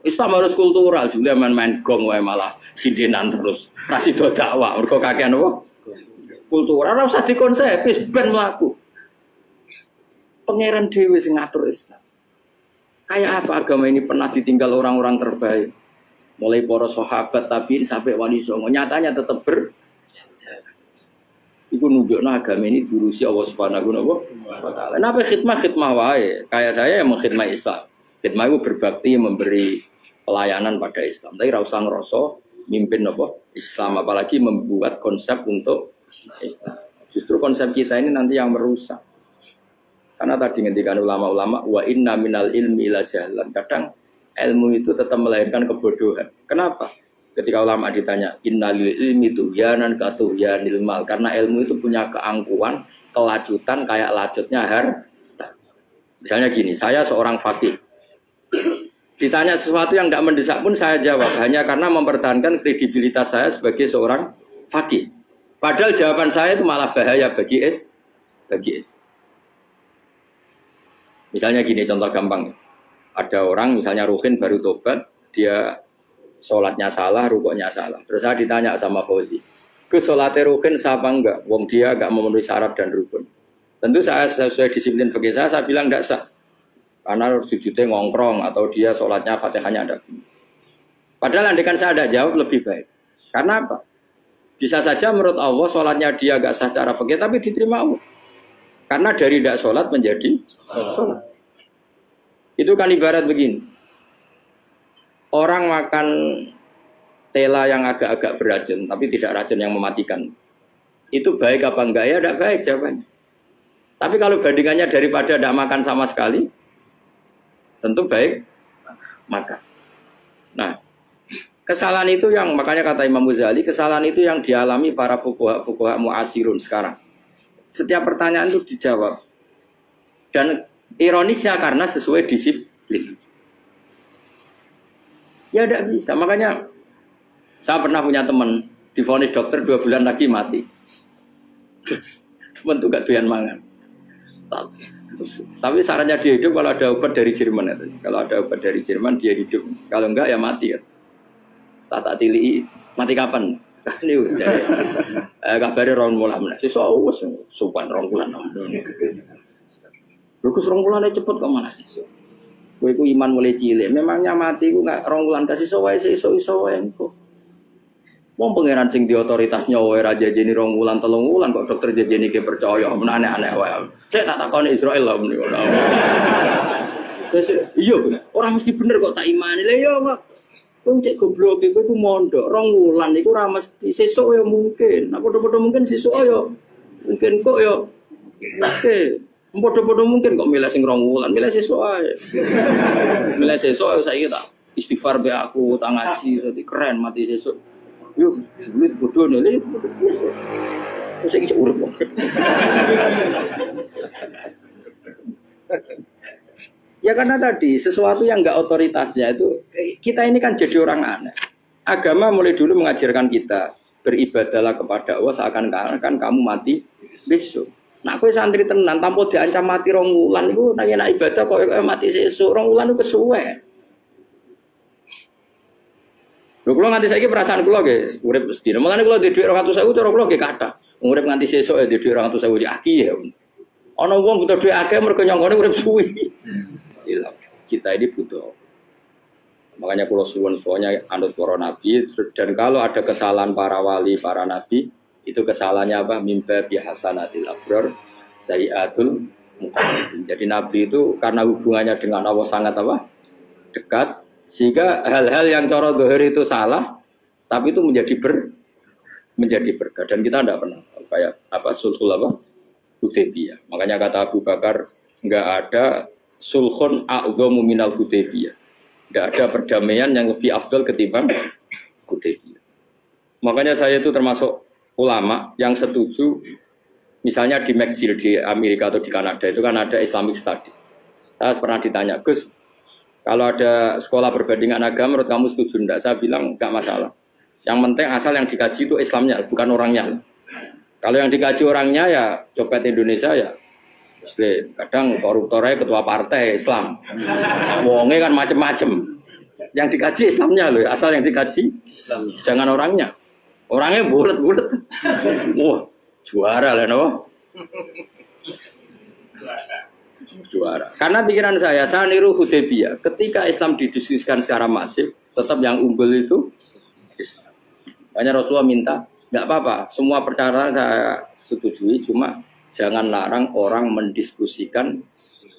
Islam harus kultural, juga main-main gong wae malah sindinan terus. Ra sida dakwah, mergo kakean apa? Kultural ora usah dikonsep, wis ben mlaku. Pangeran dhewe sing ngatur Islam. Kayak apa agama ini pernah ditinggal orang-orang terbaik. Mulai para sahabat tabi'in sampai wali songo, nyatanya tetap iku nunjukno agama ini diurusi Allah Subhanahu wa taala. Napa khidmah wae. Kayak saya yang mengkhidmati Islam. Khidmah itu berbakti memberi pelayanan pada Islam. Tapi ora usah ngrasa mimpin apa Islam apalagi membuat konsep untuk Islam. Justru konsep kita ini nanti yang merusak. Karena tadi ngendikan ulama-ulama wa inna minal ilmi ila jahlan. Kadang ilmu itu tetap melahirkan kebodohan. Kenapa? Ketika ulama ditanya, innalil ilmi tuhyanan katuhyanil mal. Karena ilmu itu punya keangkuhan, kelajutan kayak lajutnya harta. Misalnya gini, saya seorang faqih. Ditanya sesuatu yang tidak mendesak pun saya jawab. Hanya karena mempertahankan kredibilitas saya sebagai seorang faqih. Padahal jawaban saya itu malah bahaya bagi Is. Misalnya gini, contoh gampang. ada orang misalnya Ruhin baru tobat, dia sholatnya salah, rukuknya salah. Terus saya ditanya sama Fauzi, ke sholatnya Ruhin siapa enggak? Wong dia enggak memenuhi syarat dan rukun. Tentu saya sesuai disiplin fikih saya bilang enggak sah. Karena sujudnya ngongkrong atau dia sholatnya fatihahnya ada. Padahal andaikan saya ada jawab lebih baik. Karena apa? Bisa saja menurut Allah sholatnya dia enggak sah secara fikih tapi diterima Allah. Karena dari tidak sholat menjadi sholat. Itu kan ibarat begini. Orang makan tela yang agak-agak beracun, tapi tidak racun yang mematikan. Itu baik apa enggak ya? Tidak baik jawabannya. Tapi kalau bandingannya daripada tidak makan sama sekali, tentu baik makan. Nah, kesalahan itu yang makanya kata Imam Ghazali, kesalahan itu yang dialami para fuqaha mu'asirun sekarang. Setiap pertanyaan itu dijawab. Dan ironisnya karena sesuai disiplin. Ya tidak bisa. Makanya saya pernah punya teman divonis dokter 2 bulan lagi mati. Teman itu gak doyan mangan. Tapi sarannya dia hidup kalau ada obat dari Jerman. Kalau ada obat dari Jerman dia hidup. Kalau enggak ya mati ya. Tak tili mati kapan? Ini udah. Kabarnya rong bulan. Sesuk sopan rong bulan. Lukus rong bulan cepet kok mana sih? Kowe iku iman mulai cilik. Memangnya mati iku nggak rong bulan kasih wae iso wae engko. Wong pangeran sing di otoritasnya wae ra jajeni rong bulan 3 bulan kok dokter jajeni ke percaya men aneh-aneh wae. Sik tak takoni Israel lah muni ora. Iya, ora mesti bener kok tak imani. Lah iya kok. Kowe cek goblok iku mondok rong bulan iku ora mesti sesuk ya mungkin. Nah padha-padha mungkin sesuk ya mungkin kok ya. Oke. Padha-padha mungkin kok milih sing rong wulan, milih sesuk ae. Milih sesuk saiki tak istighfar be aku, tak ngaji dadi keren mati sesuk. Yo, duit bodoh nih. Terus iki urip kok. Ya karena tadi sesuatu yang enggak otoritasnya itu kita ini kan jadi orang aneh. Agama mulai dulu mengajarkan kita beribadahlah kepada Allah seakan-akan kamu mati besok. Nah, kowe santri tenan tanpa diancam mati 2 wulan iku nek ibadah kok mati sesuk 2 wulan iku kesuwe. Lho kula nganti saiki perasaan kula nggih urip mesti. Mulane kula duwe dhuwit 200.000 cara kula nggih kathah. Urip nganti sesuk ya duwe dhuwit 200.000 di aki ya. Ana wong butuh dhuwit akeh mergo nyongkone urip suwi. Kita ini butuh. Makanya kula suwun pokoknya anut para nabi dan kalau ada kesalahan para wali, para nabi itu kesalahannya apa? Mimba bihasanatil abrar sayyatul muqarrabin. Jadi nabi itu karena hubungannya dengan Allah sangat apa? Dekat sehingga hal-hal yang cara zahir itu salah tapi itu menjadi berkah dan kita tidak pernah kayak apa sulhul apa? Hudaybiyah. Makanya kata Abu Bakar enggak ada sulhun a'dhamu minal Hudaybiyah. Enggak ada perdamaian yang lebih afdal ketimbang Hudaybiyah. Makanya saya itu termasuk ulama yang setuju misalnya di McGill di Amerika atau di Kanada itu kan ada Islamic Studies. Saya pernah ditanya, Gus, kalau ada sekolah perbandingan agama menurut kamu setuju enggak? Saya bilang enggak masalah. Yang penting asal yang dikaji itu Islamnya, bukan orangnya. Kalau yang dikaji orangnya ya copet Indonesia ya Muslim. Kadang koruptornya ketua partai Islam. Wonge kan macem-macem. Yang dikaji Islamnya loh, asal yang dikaji Islamnya. Jangan orangnya. Orangnya bulet-bulet. Wah, juara lah no. Juara. Karena pikiran saya niru Hudaybiyah. Ketika Islam didiskusikan secara masif, tetap yang unggul itu Islam. Makanya Rasulullah minta, enggak apa-apa, semua perkara saya setujui, cuma jangan larang orang mendiskusikan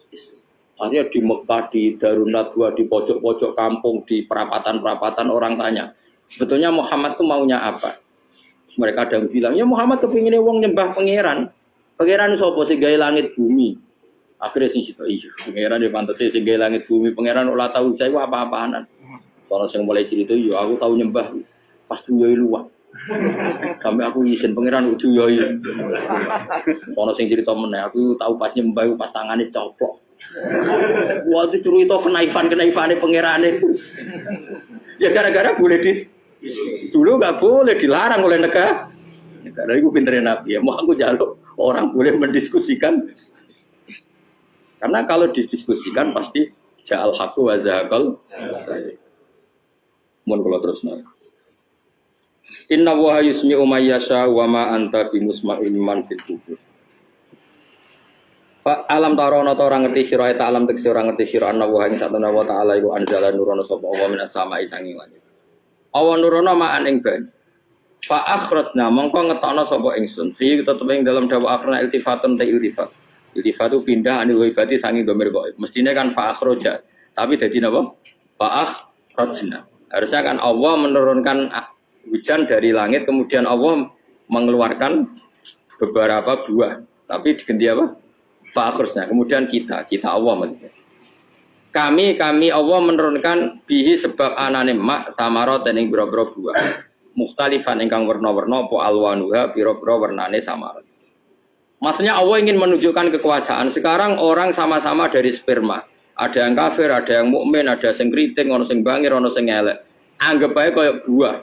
Islam. Artinya di Mekah, di Darun Nadwa, di pojok-pojok kampung, di perapatan-perapatan orang tanya, sebetulnya Muhammad itu maunya apa? Mereka ada yang bilang, ya Muhammad kepinginnya wong nyembah pangeran. Pangeran sapa sing gawe langit bumi. Akhirnya sing situ iya, pangeran ya pantes sing gawe langit bumi, pangeran ora tahu saya apa-apaanan. Soal sing mulai cerita ya aku tahu nyembah pas tuyoi luwak. Sampai aku izin pangeran tuyoi. Soal sing cerita meneh aku tahu pas nyembah pas tangane coplok. Waktu cerita kenaifan-kenaifane pangerane. Ya gara-gara boleh dulu nggak boleh dilarang oleh negara. Negara itu pinternya Nabi ya. Mau aku jaluk orang boleh mendiskusikan. Karena kalau didiskusikan pasti Ja'al haqqu wa zahaqal. Mun kula terusna. Inna wa yusmi'u may yasha wa ma anta bimusma'il man fil kubur. Fa alam tarono ta ora ngerti sira ta alam tekse ora ngerti sira ana wa ing satana wa ta'ala iku anjala nurono sapa Allah minas sama'i sanging langit. Awan nurono ma'an ing banyu. Fa akhrajna mongko ngetokno sapa ingsun. Fi tetep ing dalam dawa akhirna iltifatun ta iltifat. Iltifat itu pindah anil ghaibati sanging domir gaib. Mestine kan fa akhraja, tapi dadi napa? Fa akhrajna. Harusnya kan Allah menurunkan hujan dari langit, kemudian Allah mengeluarkan beberapa buah. Tapi diganti apa? Fa'akhirnya. Kemudian kita Allah maksudnya. Kami Allah menurunkan bihi sebab anane mak samarot dan ing boro-boro buah. Mukhtalifan ingkang warna-warna po alwanuha biro-biro warnane samarot. Maksudnya Allah ingin menunjukkan kekuasaan. Sekarang orang sama-sama dari sperma. Ada yang kafir, ada yang mukmin, ada yang keriting, ono sing bangir, ono sing elek. Anggap aja kayak buah.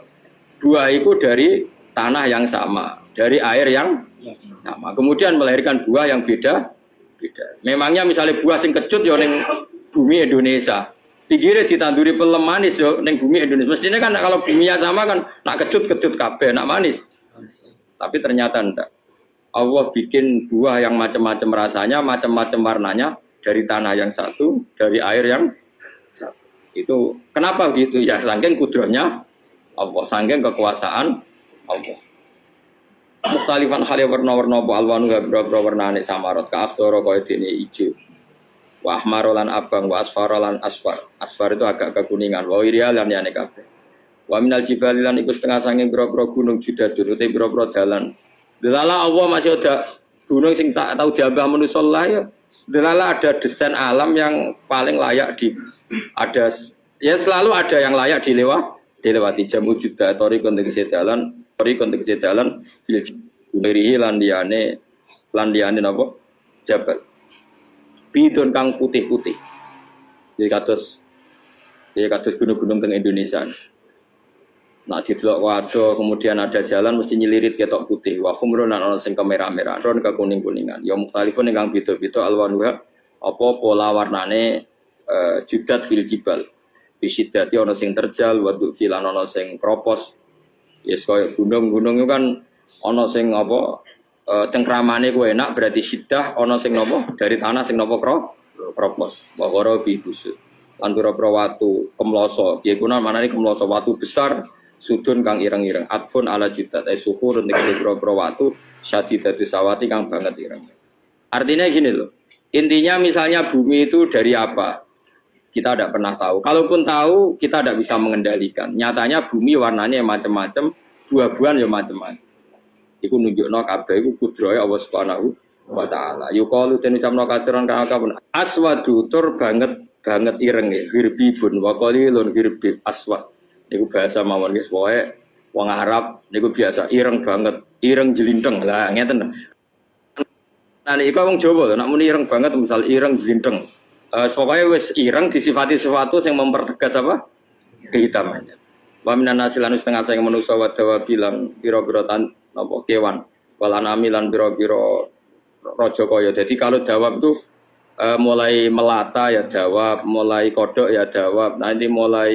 Buah itu dari tanah yang sama, dari air yang sama. Kemudian melahirkan buah yang beda. Memangnya misalnya buah sing kecut yo ning bumi Indonesia. Pinggirnya ditanduri pelem manis yo ning bumi Indonesia. Mestinya kan kalau buminya sama kan nak kecut kabeh, nak manis. Tapi ternyata enggak. Allah bikin buah yang macam-macam rasanya, macam-macam warnanya dari tanah yang satu, dari air yang satu. Itu kenapa gitu ya? Saking kudratnya Allah, saking kekuasaan Allah. Mustalifan khali warna-warna apa alwanu gabra-gabra warnane samarot ka asdoro kaya dene ijo. Wa ahmarolan abang wa asfarolan asfar. Asfar itu agak kekuningan. Wa irial lan yane kabeh. Wa minal jibali lan iku setengah saking boro-boro gunung judadun uti boro-boro dalan. Delala Allah masih ada gunung sing tak tahu diambah manusa lah ya. Delala ada desain alam yang paling layak ada ya selalu ada yang layak dilewati jam wujud tori konteks dalan berihi landiane napa jabal bidon kang putih-putih jadi kados gunung-gunung teng Indonesia. Nah didelok wado kemudian ada jalan mesti nyelirit ketok putih wa khumrun ana sing kemerah-merah ron ke kuning-kuningan ya mukhtalifun ingkang beda-beda alwanuha apa pola warnane judat fil jibal bisidati ana sing terjal wa filan ana sing kropos. Yes kaya gunung-gunung itu kan ana sing apa cengkramane ku enak berarti sidah ana sing napa dari tanah sing napa kropos wa ghara bi busud lan pira-pira watu kemloso piye kuna manane kemloso watu besar sudun kang ireng-ireng atfun ala judat suhur ning pira-pira watu syadidatu sawati kang banget ireng. Artinya gini loh. Intinya misalnya bumi itu dari apa? Kita tidak pernah tahu. Kalaupun tahu, kita tidak bisa mengendalikan. Nyatanya bumi warnanya macam-macam, buah-buahan ya macam-macam. Iku nunjukno kabeh iku kudrahe Allah Subhanahu wa taala. Yuqalu den ucapno kaciran kang aswadu tur banget ireng ya. Hirbibun wa qalilun hirbib aswad. Niku bahasa mawon guys, pokoke wong Arab niku biasa ireng banget, ireng jelinteng. Lah ngeten. Nah niku wong Jawa nek muni ireng banget misal ireng jelinteng. Pokoknya wis ireng disifati sesuatu yang mempertegas apa? Kehitamannya. Wa minan nasilan setengah sayang manusa wa dawabilan pira-pira apa kewan. Walanami lan pira-pira raja kaya. Jadi kalau dawab itu mulai melata ya dawab, mulai kodok ya dawab. Nanti mulai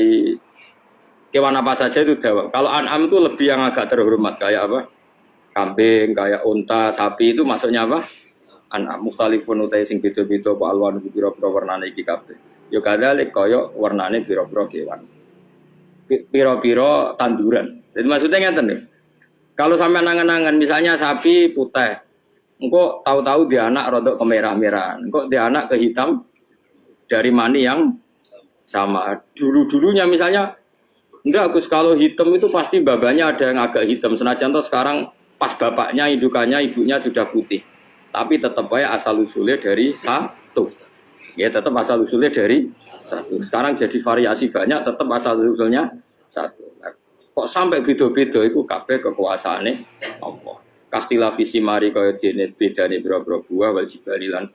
kewan apa saja itu dawab. Kalau an'am itu lebih yang agak terhormat kayak apa? Kambing, kayak unta, sapi itu masuknya apa? Anak mukhtalifun utai sing beda-beda apa alwan pira-pira warnane iki kabeh. Ya kadhalek kaya warnane pira-pira kewan. Pira-pira tanduran. Jadi maksudnya ngeten nih. Kalau sampai nangan-nangan misalnya sapi putih, engko tahu-tahu dia anak rodok kemerah-merahan, engko dia anak kehitam dari mani yang sama. Dulu-dulunya misalnya enggak Gus kalau hitam itu pasti babanya ada yang agak hitam. Senajan toh sekarang pas bapaknya, indukannya, ibunya sudah putih. Tapi tetap aja asal usulnya dari satu. Ya tetap asal usulnya dari satu. Sekarang jadi variasi banyak, tetap asal usulnya satu. Nah, kok sampai beda-beda itu kabeh kekuasaane Allah. Kastila visi mari kaya dene bedane boro-boro buah wal jibali lan.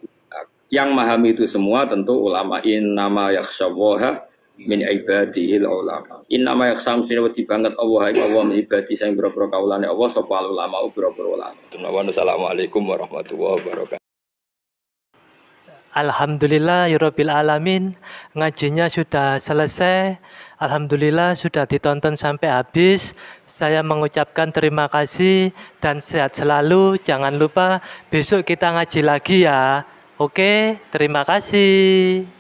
Yang memahami itu semua tentu ulama innama yakhshawaha min ibadihil ulama. Innama yakhsham sinawati banget Allah ing Allah min ibadi sing boro-boro kaulane Allah sapa ulama boro-boro ulama. Assalamualaikum warahmatullahi wabarakatuh. Alhamdulillah Yorobil Alamin, ngajinya sudah selesai. Alhamdulillah sudah ditonton sampai habis. Saya mengucapkan terima kasih dan sehat selalu. Jangan lupa besok kita ngaji lagi ya. Oke, terima kasih.